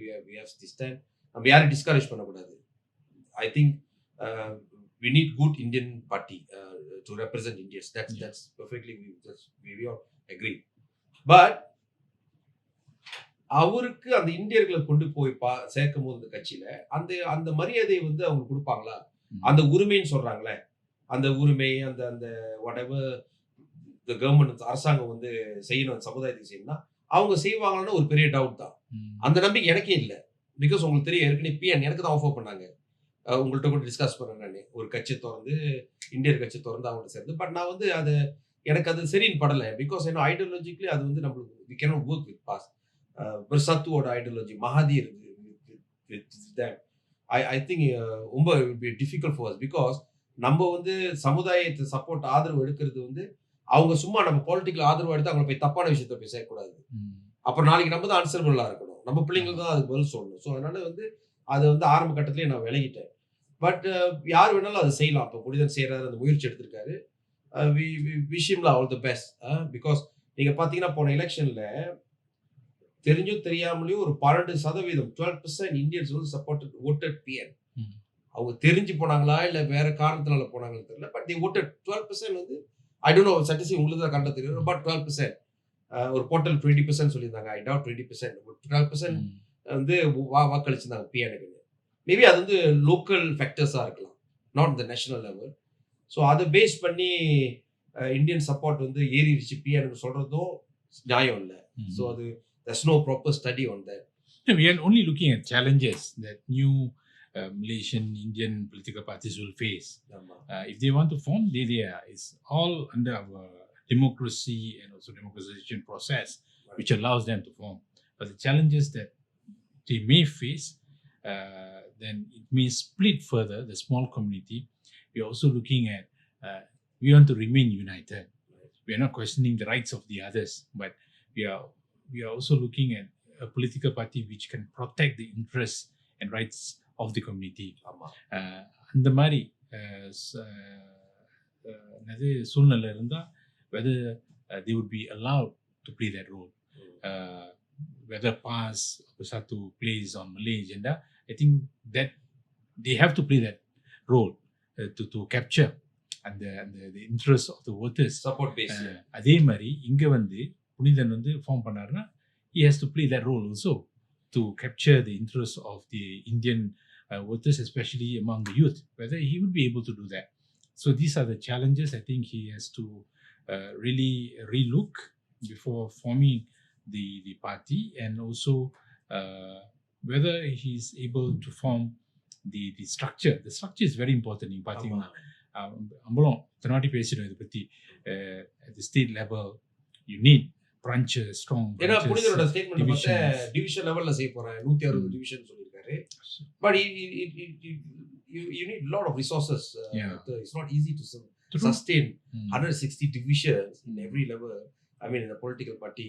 நம்ம யாரும் டிஸ்கரேஜ் பண்ணக்கூடாது. ஐ think we need good Indian party to represent Indians. That's perfectly, we all agree. But அவருக்கு அந்த இந்தியர்களை கொண்டு போய் சேர்க்கும் போது இந்த கட்சியில அந்த அந்த மரியாதையை வந்து அவங்க கொடுப்பாங்களா? அந்த உரிமைன்னு சொல்றாங்களே, அந்த உரிமை, அந்த அந்த whatever the government அரசாங்கம் வந்து செய்யணும், சமுதாயத்துக்கு செய்யணும்னா அவங்க செய்வாங்கன்னு ஒரு பெரிய டவுட் தான். அந்த நம்பிக்கை எனக்கே இல்லை. பிகாஸ் உங்களுக்கு தெரியும், ஏற்கனவே பிஎன் எனக்கு தான் ஆஃபர் பண்ணாங்க. உங்கள்கிட்ட கூட டிஸ்கஸ் பண்ணேன் நான், ஒரு கட்சி திறந்து இந்தியன் கட்சி திறந்து அவங்கள்ட்ட சேர்ந்து. பட் நான் வந்து அது எனக்கு அது சரின்னு படலை. பிகாஸ் என்ன ஐடியாலஜிக்கலி அது வந்து நம்மளுக்கு we cannot work with past. பெர்சாத்துவோட ஐடியாலஜி மகாதீர் ஐ திங்க் ரொம்ப டிஃபிகல்ட் ஃபார் us. பிகாஸ் நம்ம வந்து சமுதாயத்தை சப்போர்ட் ஆதரவு எடுக்கிறது வந்து அவங்க சும்மா நம்ம பொலிட்டிக்கல் ஆதரவு எடுத்து அவங்களை போய் தப்பான விஷயத்த போய் சேர்க்கக்கூடாது. அப்புறம் நாளைக்கு நம்ம தான் ஆன்சரபிளா இருக்கணும், நம்ம பிள்ளைங்களுக்கு தான் அதுக்கு பதில் சொல்லணும். ஸோ அதனால வந்து அதை வந்து ஆரம்ப கட்டத்திலேயே நான் விலகிட்டேன். பட் யார் வேணாலும் அதை செய்யலாம். இப்போ புனிதன் செய்யறாரு, அந்த முயற்சி எடுத்திருக்காரு. விஷயம்ல ஆல் தி பெஸ்ட். பிகாஸ் நீங்க பாத்தீங்கன்னா போன எலெக்ஷன்ல தெரிஞ்சும் தெரியாமலேயும் ஒரு 12% 12% இந்தியன்ஸ் வந்து சப்போர்ட்டட் ஓட்டட் பிஎன். அவங்க தெரிஞ்சு போனாங்களா இல்ல வேற காரணத்தினால போனாங்கன்னு தெரியல. பட் தி ஓட்டட் 12% வந்து ஐ டோன்ட் நோ ஸ்டாட்டிஸ்டிக்ஸ் உங்களுக்கு தான் கரெக்டா தெரியும். பட் 12% ஒரு போர்ட்டல் 20% சொல்லியிருந்தாங்க. I doubt 20%. 12% வந்து வாக்களிச்சிருந்தாங்க பிஎனுக்கு. மேபி அது வந்து லோக்கல் ஃபேக்டர்ஸா இருக்கலாம், not the national level. So அதை பேஸ் பண்ணி இந்தியன் சப்போர்ட் வந்து ஏறிடுச்சு பிஎனுக்கு சொல்றதும் நியாயம் இல்லை. ஸோ அது there's no proper study on that. No, we are only looking at challenges that new Malaysian Indian political parties will face. If they want to form, it's all under our democracy and also democratization process, right, which allows them to form. But the challenges that they may face, then it may split further the small community. We are also looking at we want to remain united. we are not questioning the rights of the others, but we are also looking at a political party which can protect the interests and rights of the community. ஆமா அந்த மாதிரி என்னது சூழ்நிலை இருந்தால் whether they would be allowed to play that role. Whether PAS satu plays on Malay agenda, I think that they have to play that role to capture and the interest of the voters. Support base அதே மாதிரி இங்க வந்து புனிதன் வந்து form பண்ணாருன்னா he has to play that role also to capture the interest of the Indian voters, especially among the youth, whether he would be able to do that. So these are the challenges I think he has to really relook before forming the party, and also whether he's able to form the structure. The structure is very important in party. அம்பலம் தனாட்டி பேசிடும் இதை பற்றி. At the state level you need branches, strong branches. ஏன்னா புனிதரோட statement பார்த்தா division லெவல்ல செய்ய போறேன் 160 division சொல்லியிருக்காரு. But you need a lot of resources. It's not easy to sustain 160 divisions in every level. I mean, in a political party,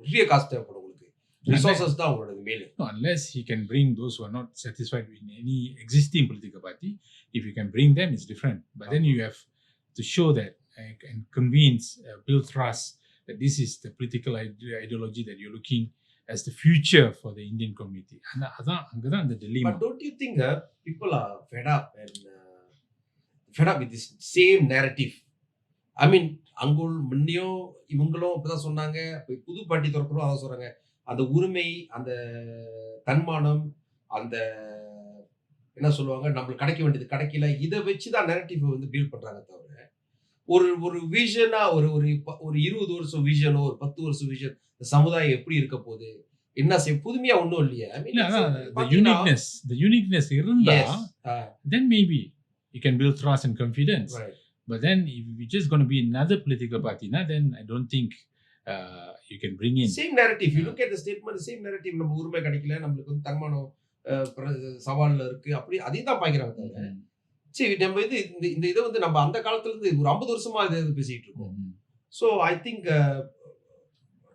நிறைய காசு தேவைப்படும் உங்களுக்கு. Resources தான் உங்களோட மேலே. Unless he can bring those who are not satisfied with any existing political party, if you can bring them, it's different. But then you have to show that and convince, build trust that this is the political ideology that you're looking as the future for the Indian community. அங்கதான் அந்த dilemma. But don't you think people are fed up with this same narrative? I mean, uncle முன்னையும் இவங்களும் இப்பதான் சொன்னாங்க, புது பாட்டி திறக்கிறோம் அதான் சொல்றாங்க. அந்த உரிமை, அந்த தன்மானம், அந்த என்ன சொல்லுவாங்க, நம்மளுக்கு கிடைக்க வேண்டியது கிடைக்கல, இதை வச்சுதான் நெரட்டிவ் வந்து பில்ட் பண்றாங்க தவிர ஒரு விஷனா ஒரு 20 வருஷம் விஷனோ ஒரு 10 வருஷம் விஷன் இந்த சமுதாயம் எப்படி இருக்க போகுது, என்ன செய்ய, புதுமையா ஒன்றும் இல்லையா? the uniqueness இருந்தா then maybe you can build trust and confidence. Right. But then if you're just going to be another political party, then I don't think you can bring in same narrative. You look at the statement, same narrative. நம்ம உரிமை கிடைக்கல, நம்மளுக்கு வந்து தன்மானம் சவால்ல இருக்கு, அப்படி அதே தான் பாய்க்கிறாங்க தவிர சரி நம்ம இந்த இதை வந்து நம்ம அந்த காலத்துல இருந்து ஒரு 50 வருஷமா இதை பேசிட்டு இருக்கோம். ஸோ ஐ திங்க்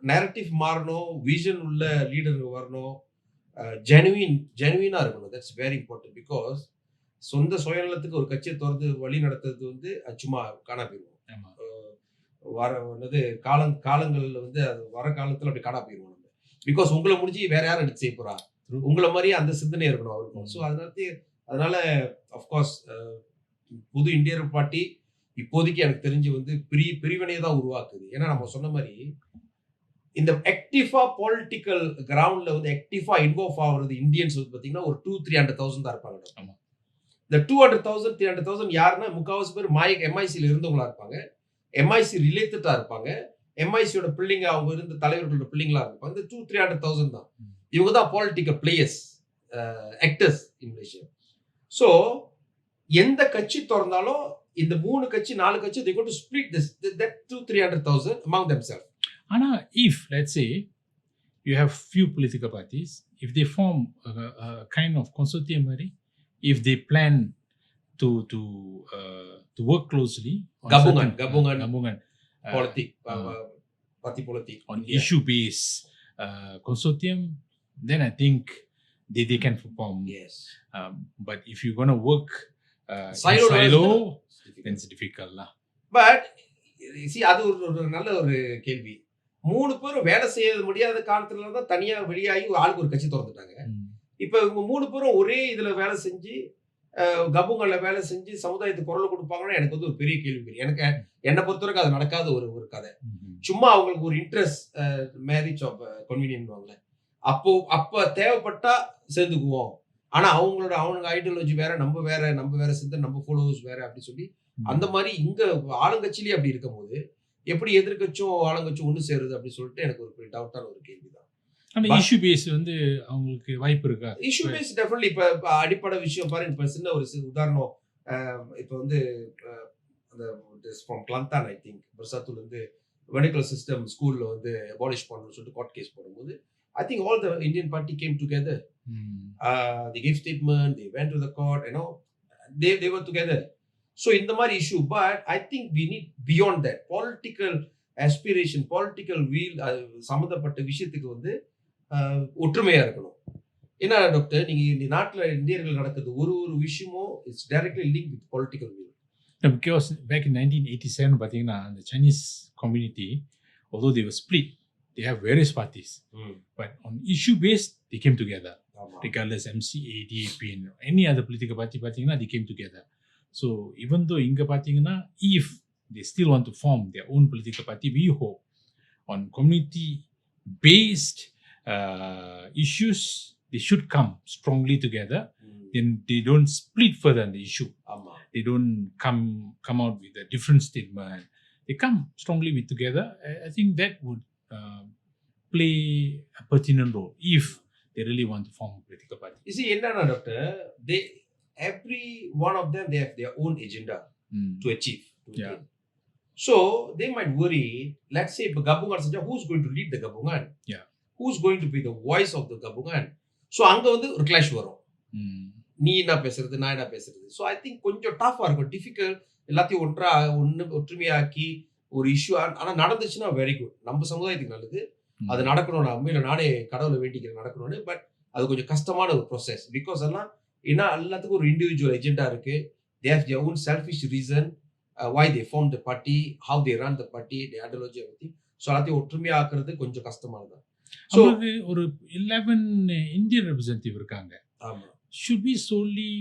நேரட்டிவ் மாறணும், விஷன் உள்ள லீடர் வரணும், ஜெனுவினா இருக்கணும். That's very important. பிகாஸ் சொந்த சுயநலத்துக்கு ஒரு கட்சியை திறந்து வழி நடத்துறது வந்து சும்மா காணா போயிடுவோம். என்னது காலங்கள்ல வந்து அது வர காலத்துல அப்படி காணா போயிடுவோம் நம்ம. பிகாஸ் உங்களை முடிஞ்சு வேற யாரும் எடுத்து செய்ய போறா, உங்களை மாதிரியே அந்த சிந்தனை இருக்கணும் அவருக்கும். ஸோ அதனால அஃப்கோர்ஸ் புது இந்தியன் பார்ட்டி இப்போதைக்கு எனக்கு தெரிஞ்சு வந்து பிரிவினையை தான் உருவாக்குது. ஏன்னா நம்ம சொன்ன மாதிரி இந்த ஆக்டிவா பொலிட்டிக்கல் கிரவுண்ட்ல வந்து ஆக்டிவா இன்வால்வ் ஆகுறது இந்தியன்ஸ் வந்து பாத்தீங்கன்னா ஒரு 200,000-300,000 தான் இருப்பாங்க. இந்த 200,000-300,000 யாருன்னா முக்காவாசி பேர் எம்ஐசியில் இருந்தவங்களா இருப்பாங்க, எம்ஐசி ரிலேட்டடா இருப்பாங்க, எம்ஐசியோட பிள்ளைங்க, அவங்க இருந்த தலைவர்களோட பிள்ளைங்களா இருப்பாங்க. இந்த 200,000-300,000 தான் இவங்க தான் political players, actors in Malaysia. So எந்த கட்சி திறந்தாலும் இந்த 3 கட்சி 4 கட்சி they go to split that 200,000-300,000 among themselves. ஆனா if let's say you have few political parties, if they form a kind of consortium, if they plan to work closely gabungan party politik on issue based consortium, then I think they can perform. Yes. But if you're going to work silo then it's difficult lah. But see, அது ஒரு நல்ல ஒரு கேள்வி. 3 பேரும் வேலை செய்ய முடியாத காலத்துல தான் தனியா வெளியாகி ஆளுக்கு ஒரு கட்சி திறந்துட்டாங்க. இப்ப இவங்க 3 பேரும் ஒரே இதுல வேலை செஞ்சு கபுங்கள்ல வேலை செஞ்சு சமுதாயத்துக்கு குரல் கொடுப்பாங்கன்னா எனக்கு வந்து ஒரு பெரிய கேள்வி. எனக்கு என்னை பொறுத்தவரைக்கும் அது நடக்காத ஒரு கதை. சும்மா அவங்களுக்கு ஒரு இன்ட்ரெஸ்ட், மேரேஜ் ஆஃப் கன்வீனியன்ட் வாங்கல, அப்ப தேவைப்பட்டா சேர்ந்துக்குவோம். ஆனா அவனுங்க ஐடியாலஜி வேற, நம்ம வேற சிந்தனை, நம்ம ஃபாலோவர்ஸ் வேற அப்படி சொல்லி அந்த மாதிரி இங்க ஆளுங்கட்சியிலேயே அப்படி இருக்கும் போது எப்படி எதிர்கட்சும் ஆளுங்கட்சும் ஒன்று சேருது அப்படி சொல்லிட்டு எனக்கு ஒரு டவுட்டான ஒரு கேள்விதான். ஆனா இஷ்யூ பேஸ் வந்து அவங்களுக்கு வாய்ப்பு இருக்கா? Issue base definitely. இப்ப அடிப்படை விஷயம் பாருங்க, இப்ப சின்ன ஒரு உதாரணம், இப்ப வந்து அந்த ஃப்ரம் கிளந்தான் ஐ திங்க் பர்சாத்துல இருந்து வெர்டிகல் சிஸ்டம் ஸ்கூல்ல வந்து அபாலிஷ் பண்ணணும்னு சொல்லிட்டு கோர்ட் கேஸ் போடும்போது I think all the Indian party came together. They gave statement, they went to the court, they were together. So இந்த மாதிரி issue. But I think we need beyond that political aspiration, political will சம்மந்தப்பட்ட விஷயத்துக்கு வந்து ஒற்றுமையா இருக்கணும். ஏன்னா doctor, நீங்க இந்த நாட்டில் இந்தியர்கள் நடக்குது ஒரு விஷயமும் it's directly link with political will. Because back in 1987, பார்த்தீங்கன்னா the Chinese community, although they were split, they have various parties. But on issue based, they came together. Regardless MCA, DAP, and any other political party, பார்த்தீங்கன்னா they came together. So even though இங்க பார்த்தீங்கன்னா if they still want to form their own political party, we hope on community based issues they should come strongly together. Then they don't split further on the issue. They don't come out with a different statement. They come strongly with together. I think that would play a pertinent role if they really want to form a political party. You see, enna doctor, every one of them, they have their own agenda to achieve. Yeah. So they might worry, let's say if Gabungan senja, who's going to lead the Gabungan? Yeah. Who's going to be the voice of the Gabungan? So அங்க வந்து ஒரு clash வரும். நீ என்ன பேசுறது, நான் என்ன பேசுறது. ஸோ ஐ திங்க் கொஞ்சம் டஃபாக இருக்கும், டிஃபிகல்ட். எல்லாத்தையும் ஒற்றுமையாக்கி ஒரு இஷ்யூ. ஆனால் நடந்துச்சுன்னா வெரி குட், நம்ம சமுதாயத்துக்கு நல்லது. அது நடக்கணும், நான் உண்மையில நானே கடவுளை வேண்டிக்கிறேன் நடக்கணும்னு. பட் அது கொஞ்சம் கஷ்டமான ஒரு ப்ராசஸ். பிகாஸ் எல்லாம் ஏன்னா எல்லாத்துக்கும் ஒரு இண்டிவிஜுவல் எஜெண்டா இருக்கு. They have their own selfish reason why they formed the party, how they run the party, the ideology, everything. So எல்லாத்தையும் ஒற்றுமையாக்குறது கொஞ்சம் கஷ்டமானது. ஸோ ஒரு 11 இந்தியன் ரெப்ரசன்டேட்டிவ் இருக்காங்க. ஆமா. Should we solely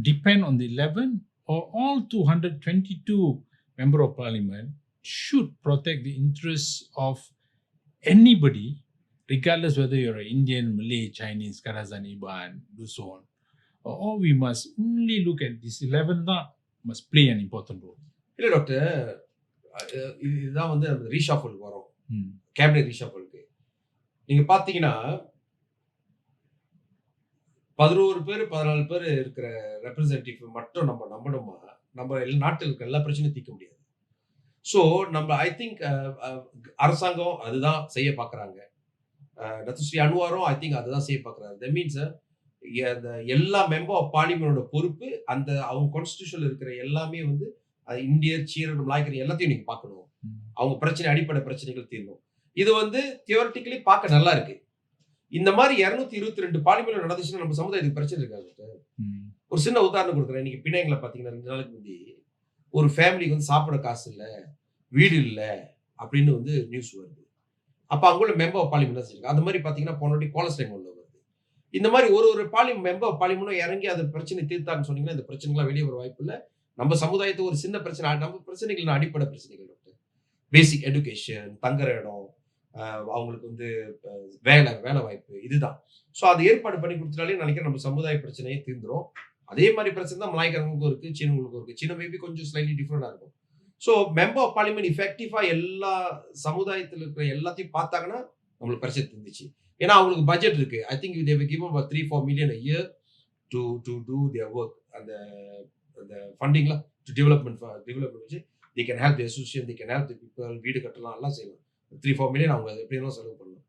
depend on the 11 or all 222 member of parliament should protect the interests of anybody, regardless whether you're an Indian, Malay, Chinese, Karazhan, Iban, do so on? Or we must only look at this 11 that must play an important role? இல்லை doctor, இதுதான் வந்து ரீஷாஃபிள் வரும், cabinet ரீஷாஃபிளுக்கு. நீங்க பாத்தீங்கன்னா 11 பேர் 14 பேர் இருக்கிற representative மட்டும் நம்ம நம்பணுமா? நம்ம நாட்டில் இருக்க எல்லா பிரச்சனையும் தீர்க்க முடியாது. ஸோ நம்ம ஐ திங்க் அரசாங்கம் அதுதான் செய்ய பார்க்குறாங்க. டாக்டர் ஸ்ரீ அன்வாரும் ஐ திங்க் அதுதான் செய்ய பார்க்குறாரு. தட் மீன்ஸ் அந்த எல்லா மெம்பர் ஆஃப் பார்லிமெண்டோட பொறுப்பு அந்த அவங்க கான்ஸ்டியூஷன்ல இருக்கிற எல்லாமே வந்து இந்தியர் சீரர் மலாய்க்கர் எல்லாத்தையும் நீங்க பார்க்கணும். அவங்க பிரச்சனை, அடிப்படை பிரச்சனைகள் தீரணும். இது வந்து தியோரிட்டிக்கலி பார்க்க நல்லா இருக்கு. இந்த மாதிரி 222 பார்லிமெண்ட் நடந்துச்சுன்னா நம்ம சமுதாயத்துக்கு பிரச்சனை இருக்காது. ஒரு சின்ன உதாரணம் கொடுக்குறேன். இன்னைக்கு பிணையங்களை பார்த்தீங்கன்னா 2 நாளுக்கு முந்தி ஒரு ஃபேமிலிக்கு வந்து சாப்பிட காசு இல்லை, வீடு இல்லை அப்படின்னு வந்து நியூஸ் வருது. அப்போ அங்குள்ள மெம்பர் ஆஃப் பார்லிமெண்ட் செஞ்சிருக்காங்க. அந்த மாதிரி பார்த்தீங்கன்னா போனோட்டி கோலஸ்டைம் உள்ள வருது. இந்த மாதிரி ஒரு மெம்பர் ஆஃப் பார்லிமெண்ட்டும் இறங்கி அந்த பிரச்சனை தீர்த்தான்னு சொன்னீங்கன்னா இந்த பிரச்சனைலாம் வெளியே வர வாய்ப்பு இல்லை. நம்ம சமுதாயத்துக்கு ஒரு சின்ன பிரச்சனை, நம்ம பிரச்சனைகள் அடிப்படை பிரச்சனைகள் டாக்டர். பேசிக் எஜுகேஷன், தங்குற இடம், அவங்களுக்கு வந்து வேலை வாய்ப்பு, இதுதான். ஸோ அது ஏற்பாடு பண்ணி கொடுத்துட்டாலே நினைக்கிறேன் நம்ம சமுதாய பிரச்சனையே தீர்ந்துடும். அதே மாதிரி பிரச்சனை தான் மலாய்க்காரங்களுக்கும் இருக்கு, சீனங்களுக்கும் இருக்கு. சீன மேபி கொஞ்சம் ஸ்லைட்லி டிஃப்ரெண்டா இருக்கும். ஸோ மெம்பர் ஆஃப் பார்லிமெண்ட் இஃபெக்டிவா எல்லா சமுதாயத்தில் இருக்கிற எல்லாத்தையும் பார்த்தாங்கன்னா நம்மளுக்கு பிரச்சனை தீர்ந்துச்சு. ஏன்னா அவங்களுக்கு பட்ஜெட் இருக்கு. I think they were given about 3-4 million a year to do their work. அந்த ஃபண்டிங்ல டு டெவலப்மெண்ட் வச்சு they can help the association, they can help the people, வீடு கட்டலாம், எல்லாம் செய்யலாம். 3-4 மில்லியன் அவங்க எப்படியெல்லாம் செலவு பண்ணலாம்.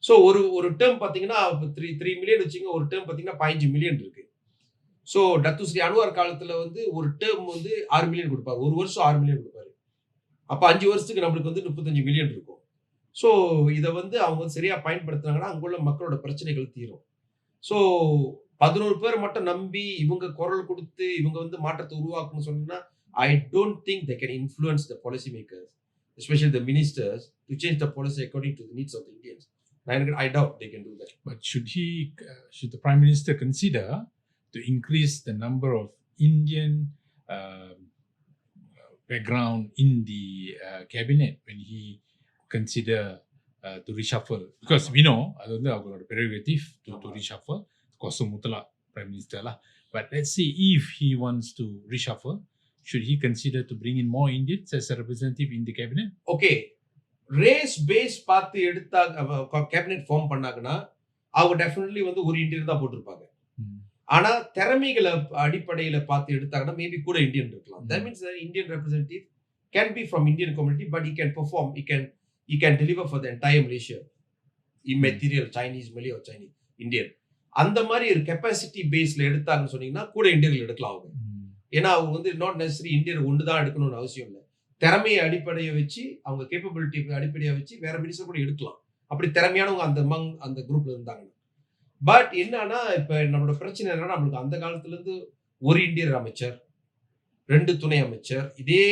ஸோ ஒரு டேர்ம் பார்த்தீங்கன்னா 3 மில்லியன் வச்சுங்க, ஒரு டேர்ம் பார்த்தீங்கன்னா 15 மில்லியன் இருக்கு. ஸோ டாக்டர் ஸ்ரீ அன்வார் காலத்தில் வந்து ஒரு டேர்ம் வந்து 6 மில்லியன் கொடுப்பாரு, ஒரு வருஷம் 6 மில்லியன் கொடுப்பாரு. அப்போ 5 வருஷத்துக்கு நம்மளுக்கு வந்து 35 மில்லியன் இருக்கும். ஸோ இதை வந்து அவங்க சரியா பயன்படுத்தினாங்கன்னா அங்குள்ள மக்களோட பிரச்சனைகள் தீரும். ஸோ 11 பேர் மட்டும் நம்பி இவங்க குரல் கொடுத்து இவங்க வந்து மாற்றத்தை உருவாக்கணும்னு சொன்னா I don't think they can influence the policy makers, especially the ministers, to change the policy according to the needs of the Indians. I doubt they can do that. But should the Prime Minister consider to increase the number of Indian background in the cabinet when he consider to reshuffle? Because we know அது வந்து அவங்களோட prerogative to reshuffle, Kosam முத்தலா Prime Minister lah. But let's say if he wants to reshuffle, should he consider to bring in more Indians as a representative in the cabinet? Okay, race base பார்த்து எடுத்தா cabinet form பண்ணாங்கன்னா அவங்க definitely வந்து ஒரு Indian தான் போட்டிருப்பாங்க. ஆனா திறமைகளை அடிப்படையில பார்த்து எடுத்தாங்கன்னா மேபி கூட இந்தியன் இருக்கலாம். That means the Indian representative can be from Indian community, but he can perform, he can deliver for the entire Malaysia. Immaterial Chinese, Malay or Chinese, Indian. அந்த மாதிரி ஒரு கெப்பாசிட்டி பேஸ்ல எடுத்தாங்கன்னு சொன்னீங்கன்னா கூட இந்தியர்கள் எடுக்கலாம் அவங்க. ஏன்னா அவங்க வந்து நாட் நெசசரி இந்தியன் ஒன்று தான் எடுக்கணும்னு அவசியம் இல்லை. திறமையை அடிப்படையை வச்சு, அவங்க கேப்பபிலிட்டி அடிப்படையை வச்சு வேற மினிஸ்டர் கூட எடுக்கலாம். அப்படி திறமையானவங்க அந்த குரூப்ல இருந்தாங்க. பட் என்னன்னா, இப்ப நம்மளோட பிரச்சனை என்னன்னா, நம்மளுக்கு அந்த காலத்துல இருந்து ஒரு இந்தியர் அமைச்சர், 2 துணை அமைச்சர், இதே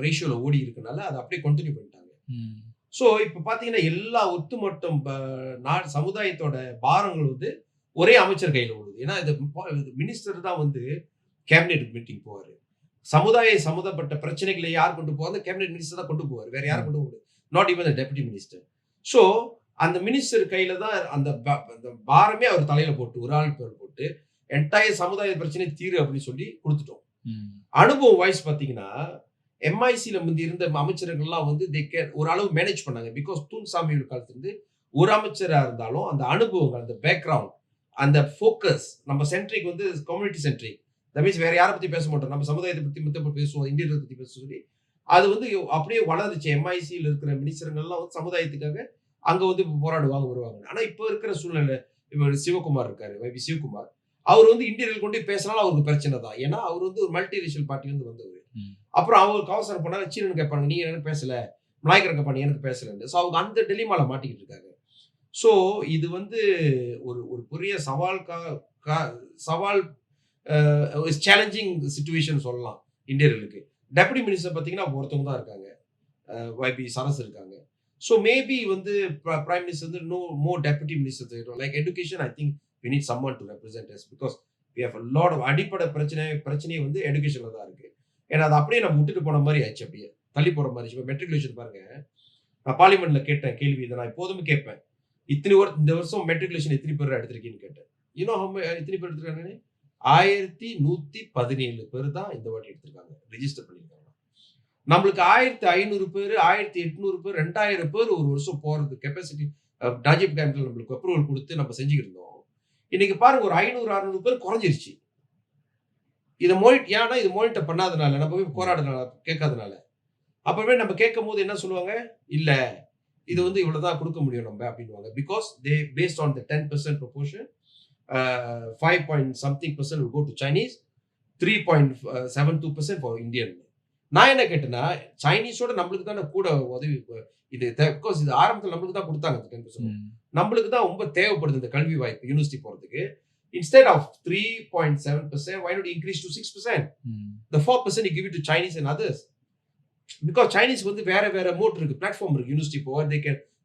ரேஷியோல ஓடி இருக்கனால அதை அப்படியே கண்டினியூ பண்ணிட்டாங்க. சோ இப்ப பாத்தீங்கன்னா எல்லா ஒட்டுமொத்தம் சமுதாயத்தோட பாரங்கள் வந்து ஒரே அமைச்சர் கையில ஓடுது. ஏன்னா இது மினிஸ்டர் தான் வந்து கேபினெட் மீட்டிங் போவாரு. சம்பந்தப்பட்ட பிரச்சனைகளை யார் கொண்டு போவாங்க? கேபினெட் மினிஸ்டர் தான் கொண்டு போவார். வேற யாரும் கொண்டு போவாரு? Not even deputy minister. So அந்த மினிஸ்டர் கையில தான் அந்த பாரமே அவர் தலையில போட்டு, ஒரு ஆள் பேர் போட்டு என்டையர் சமுதாய பிரச்சனை தீரு அப்படின்னு சொல்லி கொடுத்துட்டோம். அனுபவம் வாய்ஸ் பாத்தீங்கன்னா எம்ஐசில முந்தி இருந்த அமைச்சர்கள்லாம் வந்து ஒரு அளவு மேனேஜ் பண்ணாங்க. பிகாஸ் தூன்சாமி காலத்துல இருந்து ஒரு அமைச்சரா இருந்தாலும் அந்த அனுபவங்கள், அந்த பேக்ரவுண்ட், அந்த ஃபோக்கஸ், நம்ம சென்ட்ரிக் வந்து கம்யூனிட்டி சென்ட்ரிக். தட் மீன்ஸ் வேற யாரை பத்தி பேச மாட்டோம், நம்ம சமுதாயத்தை பத்தி பேசுவோம், இந்தியர்களை பத்தி பேச சொல்லி அது வந்து அப்படியே வளர்ந்துச்சு. எம்ஐசியில் இருக்கிற மினிஸ்டர்கள்லாம் வந்து சமுதாயத்துக்காக அங்க வந்து போராடுவாங்க, வருவாங்க. ஆனா இப்ப இருக்கிற சூழ்நிலை, இப்ப சிவகுமார் இருக்காரு, வைபி சிவகுமார், அவர் வந்து இந்தியர்கள் கொண்டு பேசினாலும் அவருக்கு பிரச்சனை தான். ஏன்னா அவர் வந்து ஒரு மல்டி ரேஷியல் பார்ட்டில இருந்து வந்தவர். அப்புறம் அவருக்கு அவசரம் பண்ணா சீனன் கேட்பாங்க, நீ எனக்கு பேசல, மலாய்க்கர் கேட்பாங்க எனக்கு பேசல. ஸோ அவங்க அந்த டெலிமால மாட்டிக்கிட்டு இருக்காங்க. ஸோ இது வந்து ஒரு பெரிய சவால் சேலஞ்சிங் சிச்சுவேஷன் சொல்லலாம் இந்தியர்களுக்கு. டெபுட்டி மினிஸ்டர் பார்த்தீங்கன்னா ஒருத்தவங்க தான் இருக்காங்க, வைபி சரஸ் இருக்காங்க. ஸோ மேபி வந்து பிரைம் மினிஸ்டர் வந்து no more deputy minister. Like education, I think we need someone to represent us because we have a lot of அடிப்படை பிரச்சனையே வந்து எஜுகேஷன்ல தான் இருக்கு. ஏன்னா அது அப்படியே நம்ம விட்டுட்டு போன மாதிரி ஆயிடுச்சு, அப்படியே தள்ளி போற மாதிரி. இப்போ மெட்ரிகுலேஷன் பாருங்க, நான் பார்லிமெண்ட்ல கேட்டேன் கேள்வி, இதை நான் எப்போதுமே கேட்பேன். இந்த வருஷம் மெட்ரிகுலேஷன் எத்தனை பேர் எடுத்திருக்கீங்கன்னு கேட்டேன். எத்தனை பேர் எடுத்திருக்காங்க? 1117 பேர் தான் இந்த வாட்டி எடுத்திருக்காங்க, ரெஜிஸ்டர் பண்ணிருக்காங்க. நம்மளுக்கு 1500 பேர், 1800 பேர், 2000 பேர் ஒரு வருஷம் போறது கெப்பாசிட்டி ராஜீவ் கேபினட்ல நம்மளுக்கு அப்ரூவல் கொடுத்து நம்ம செஞ்சுக்கிட்டு இருந்தோம். இன்னைக்கு பாருங்க ஒரு 500-600 பேர் குறைஞ்சிருச்சு. இதை ஏன்னா இது மானிட்டர் பண்ணாதனால, நம்ம போய் போராடுறதுனால, கேட்காதனால. அப்பவே நம்ம கேட்கும் போது என்ன சொல்லுவாங்க, இல்ல இது வந்து இவ்வளவுதான் கொடுக்க முடியும் நம்ம அப்படின்வாங்க. Because they paste on the 10% proportion, 5.something% will go to Chinese, 3.72% for Indian. நான் என்ன கேட்டேன்னா, சைனீஸோட நம்மளுக்கு தானே கூட உதவி, இது பிகாஸ் இது ஆரம்பத்தில் நம்மளுக்கு தான் கொடுத்தாங்க 10%. நம்மளுக்கு தான் ரொம்ப தேவைப்படுது இந்த கல்வி வாய்ப்பு யூனிவர்சிட்டி போறதுக்கு. Instead of 3.7%, why not increase to 6%? The 4% you give it to Chinese and others. Because Chinese வந்து வேற மோட் இருக்கு, பிளாட்ஃபார்ம் இருக்கு யூனிவர்சிட்டி போக.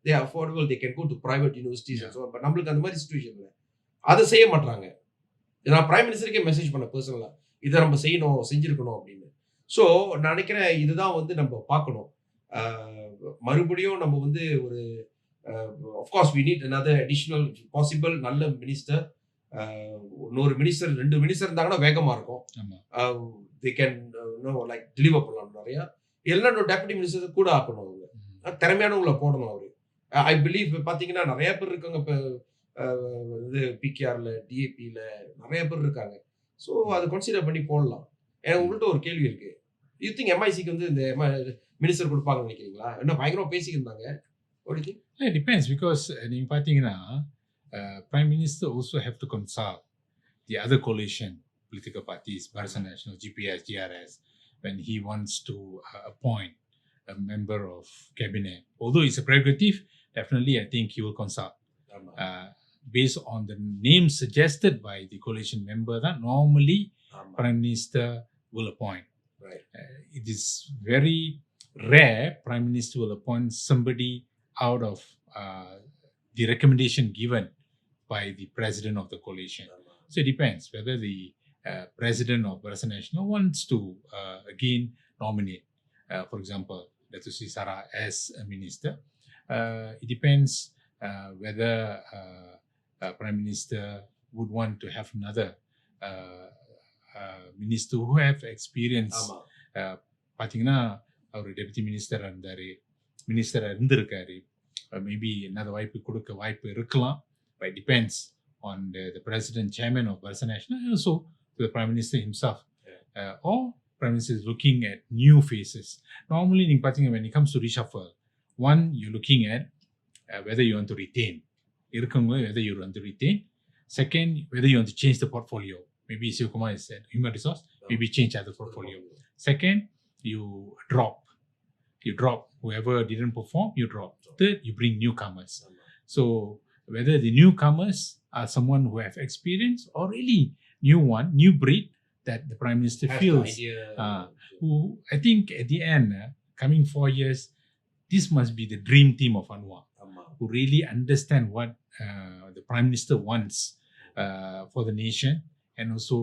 they are affordable, they can go to private universities and so on. But நம்மளுக்கு அந்த மாதிரி situation இல்லை, அதை செய்ய மாட்டாங்க. நான் பிரைம் மினிஸ்டருக்கே மெசேஜ் பண்ண பர்சனலா, இதை நம்ம செய்யணும், செஞ்சிருக்கணும் அப்படின்னு. ஸோ நான் நினைக்கிறேன் இதுதான் வந்து நம்ம பார்க்கணும். மறுபடியும் நம்ம வந்து ஒரு of course we need another additional possible நல்ல மினிஸ்டர். இன்னொரு மினிஸ்டர், 2 மினிஸ்டர் இருந்தாங்கன்னா வேகமா இருக்கும். they can லைக் டெலிவர் பண்ணலாம் நிறையா. எல்லாம் டெபுட்டி மினிஸ்டர் கூட ஆக்கணும், அவங்க திறமையானவங்களை போடணும். அவரு ஐ பிலீவ் பாத்தீங்கன்னா நிறைய பேர் இருக்காங்க. இப்போ இது பிகேஆர்ல, டிஏபியில நிறைய பேர் இருக்காங்க. ஸோ அதை கன்சிடர் பண்ணி போடலாம். எனக்கு உங்கள்கிட்ட ஒரு கேள்வி இருக்கு. யூ திங்க் எம்ஐசிக்கு வந்து இந்த மினிஸ்டர் கொடுப்பாங்கன்னு நினைக்கிறீங்களா? என்ன பயங்கரமா பேசிக்கிருந்தாங்க. It depends, because நீங்க பாத்தீங்கன்னா Prime Minister also have to consult the other coalition political parties, Barisan Nasional, GPS, GRS, when he wants to appoint a member of cabinet. Although it's a prerogative, definitely I think he will consult. Based on the name suggested by the coalition member, that normally Prime Minister will appoint. Right. It is very rare Prime Minister will appoint somebody out of the recommendation given by the president of the coalition. So it depends whether the president of Barisan Nasional wants to again nominate, for example, Dato Sivarraajh as a minister. It depends whether Prime Minister would want to have another minister who have experience. பார்த்தீங்கன்னா அவர் deputy மினிஸ்டராக இருந்தார், மினிஸ்டராக இருந்திருக்காரு. Maybe another வாய்ப்பு இருக்கலாம். But it depends on the president, chairman of Barisan Nasional, and also the Prime Minister himself. Or Prime Minister is looking at new faces. Normally, when it comes to reshuffle, one, you're looking at whether you want to retain. Whether you want to retain. Second, whether you want to change the portfolio. Maybe Sivakumar is human resource, maybe change other portfolio. Second, you drop whoever didn't perform, you drop. Third, you bring newcomers. So whether the newcomers are someone who have experience or really new breed that the Prime Minister feels, who I think at the end, coming 4 years, this must be the dream team of Anwar, who really understand what the Prime Minister wants for the nation, and also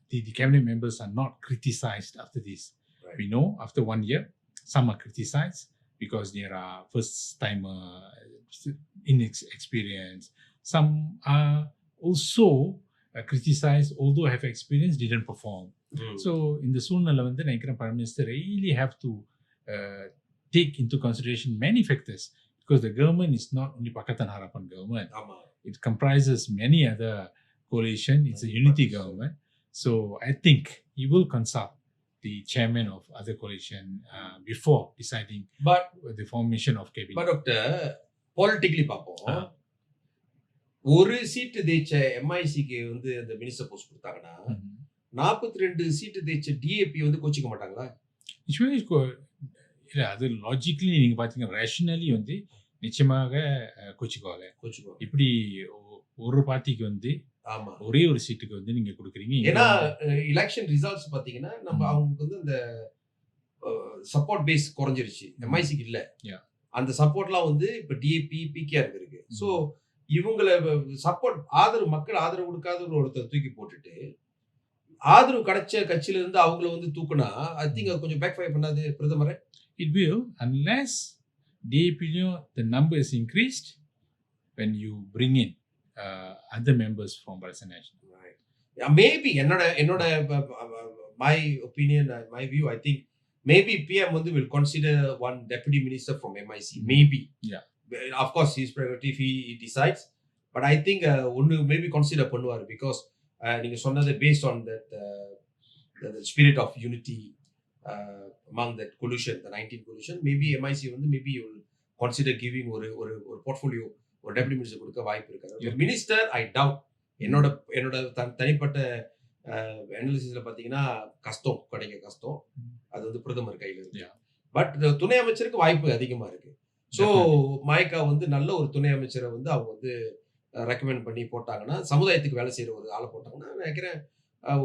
the cabinet members are not criticized after this. Right. We know after 1 year, some are criticized because there are first-time inexperienced. Some are also criticized, although have experience, didn't perform. So in the சூழ்நிலை வந்து நினைக்கிறேன் Prime Minister really have to take into consideration many factors, because the government is not only Pakatan Harapan government. It comprises many other coalition. It's a unity government. So I think he will consult the chairman of other coalition before deciding the formation of cabinet. But Doctor, politically பார்ப்போம், ஒரு சீட்டு தேய்ச்ச எம்ஐசிக்கு வந்து அந்த minister post கொடுத்தாங்கன்னா 42 சீட்டு தேய்ச்ச DAP வந்து கோச்சிக்க மாட்டாங்களா? இல்லை, அது logically நீங்கள் பார்த்தீங்கன்னா ரேஷனலி வந்து நிச்சயமாக கோச்சிக்குவாங்க. இப்படி ஒரு பார்ட்டிக்கு வந்து ஒரே ஒரு சீட்டுக்கு வந்து நீங்க கொடுக்குறீங்க. ஏன்னா எலெக்ஷன் ரிசல்ட்ஸ் பாத்தீங்கன்னா நம்ம அவங்களுக்கு வந்து அந்த சப்போர்ட் பேஸ் குறைஞ்சிருச்சு, எம்ஐசிக்கு இல்ல. அந்த சப்போர்ட்லாம் வந்து இப்ப டிஏபி பிகேஆருக்கு இருக்கு. ஸோ இவங்களை சப்போர்ட் ஆதரவு மக்கள் ஆதரவு கொடுக்காத ஒருத்தர் தூக்கி போட்டுட்டு ஆதரவு கிடைச்ச கட்சியில இருந்து அவங்களை வந்து தூக்குனா ஐ திங்க் அது கொஞ்சம் பேக் ஃபயர் பண்ணாது பிரதமரை? It will, unless DAP the number is increased when you bring in other members from Barisan National. Right. Yeah, maybe என்னோட my opinion, my view, I think maybe PM வந்து will consider one deputy minister from MIC. Maybe. Yeah. Of course, his prerogative, he decides. But I think ஒன்னு maybe consider பண்ணுவார், because நீங்க சொன்னது based on that the spirit of unity among that coalition, the 19 coalition, maybe MIC வந்து maybe you will consider giving ஒரு portfolio ஒரு deputy minister கொடுக்க வாய்ப்பு இருக்காது. Minister I doubt. என்னோட தனிப்பட்ட அனாலிசிஸ்ல பாத்தீங்கன்னா கஷ்டம், கிடைக்க கஷ்டம். அது வந்து பிரதமர் கையில இருக்கு. பட் துணை அமைச்சருக்கு வாய்ப்பு அதிகமா இருக்கு. ஸோ மாய்கா வந்து நல்ல ஒரு துணை அமைச்சரை வந்து அவங்க வந்து ரெக்கமெண்ட் பண்ணி போட்டாங்கன்னா, சமுதாயத்துக்கு வேலை செய்யற ஒரு ஆளை போட்டாங்கன்னா நினைக்கிறேன்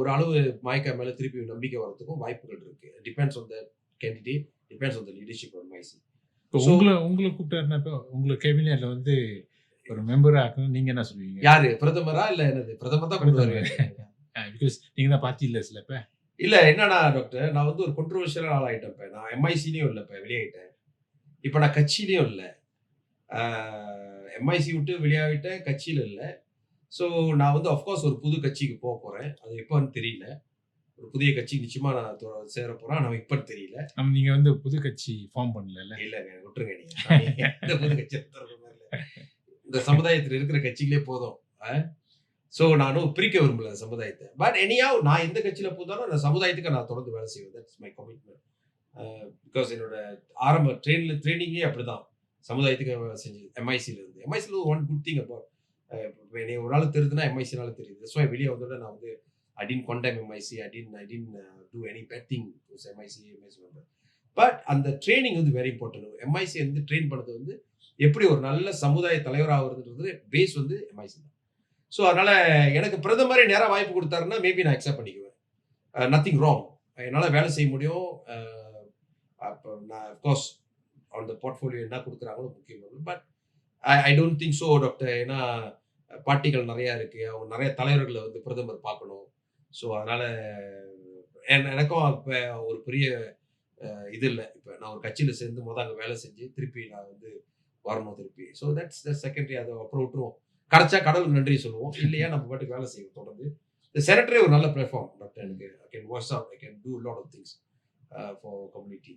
ஒரு அளவு மாய்கா மேல திருப்பி நம்பிக்கை வரதுக்கும் வாய்ப்புகள் இருக்கு. Depends on the candidate, depends on the leadership of மைசி. உங்களை கூப்பிட்டாருன்னா உங்களை கேபினெட்ல வந்து ஒரு மெம்பரா ஆக்கணும், நீங்க என்ன சொல்லுவீங்க? யாரு, பிரதமரா? இல்ல என்னது, பிரதமர் தான் கூப்பிடுவாரு. பிகாஸ் நீங்க தான் பார்ட்டி இல்ல சில இப்ப. இல்ல என்னன்னா டாக்டர், நான் வந்து ஒரு கான்ட்ரோவர்ஷியல் ஆள் ஆயிட்டேன். இப்ப நான் எம்ஐசிலையும் இல்ல, இப்ப வெளியாயிட்டேன். இப்ப நான் கட்சியிலையும் இல்ல, எம்ஐசி விட்டு வெளியாகிட்டேன், கட்சியில இல்ல. ஸோ நான் வந்து அஃப்கோர்ஸ் ஒரு புது கட்சிக்கு போக போறேன். அது எப்போன்னு தெரியல. ஒரு புதிய கட்சி நிச்சயமா நான் சேர போறேன். நான் இப்பன்னு தெரியல. நீங்க வந்து புது கட்சி ஃபார்ம் பண்ணல? இல்லங்க, விட்டுருங்க. நீங்க இந்த புது கட்சி இந்த சமுதாயத்தில் இருக்கிற கட்சிகளே போதும். ஸோ நானும் பிரிக்க விரும்பல சமுதாயத்தை. பட் எனியாவ் நான் எந்த கட்சியில போதாலும் அந்த சமுதாயத்துக்கு நான் தொடர்ந்து வேலை செய்வேன். That's my commitment. பிகாஸ் என்னோட ஆரம்ப ட்ரைனிங்கே அப்படிதான், சமுதாயத்துக்கு வேலை செஞ்சு எம்ஐசில இருந்து. எம்ஐசில ஒன் குட் திங் அபவுட், என்னை ஒரு ஆள் தெரியுதுன்னா எம்ஐசினால தெரியுது. ஸோ வெளியே வந்தோட நான் வந்து I didn't condemn MIC. I didn't do any bad thing to MIC member. But அந்த ட்ரைனிங் வந்து வெரி இம்பார்ட்டன்ட். MIC வந்து ட்ரெயின் பண்ணது வந்து எப்படி ஒரு நல்ல சமுதாய தலைவராக வருதுன்றது பேஸ் வந்து MIC தான். ஸோ அதனால எனக்கு பிரதமரே நேராக வாய்ப்பு கொடுத்தாருன்னா மேபி நான் அக்செப்ட் பண்ணிக்குவேன். Nothing wrong. என்னால் வேலை செய்ய முடியும். அப்போ நான் அஃப்கோர்ஸ் ஆன் த போர்ட்ஃபோலியோ என்ன கொடுக்குறாங்களோ முக்கியம். But I don't think so doctor. ஏன்னா பார்ட்டிகள் நிறையா இருக்குது, அவங்க நிறைய தலைவர்களை வந்து பிரதமர் பார்க்கணும். ஸோ அதனால் எனக்கும் இப்போ ஒரு பெரிய இது இல்லை. இப்போ நான் ஒரு கட்சியில் சேர்ந்து அங்கே வேலை செஞ்சு திருப்பி நான் வந்து வரணும் திருப்பி. So that's the secondary. அதை அப்புறம் விட்டுருவோம். கிடைச்சா கடவுளுக்கு நன்றி சொல்லுவோம், இல்லையா நம்ம பாட்டுக்கு வேலை செய்வோம் தொடர்ந்து. இந்த செனட்டரே ஒரு நல்ல பிளாட்ஃபார்ம் டாக்டர். எனக்கு I can watch out, I can do lot of things for community.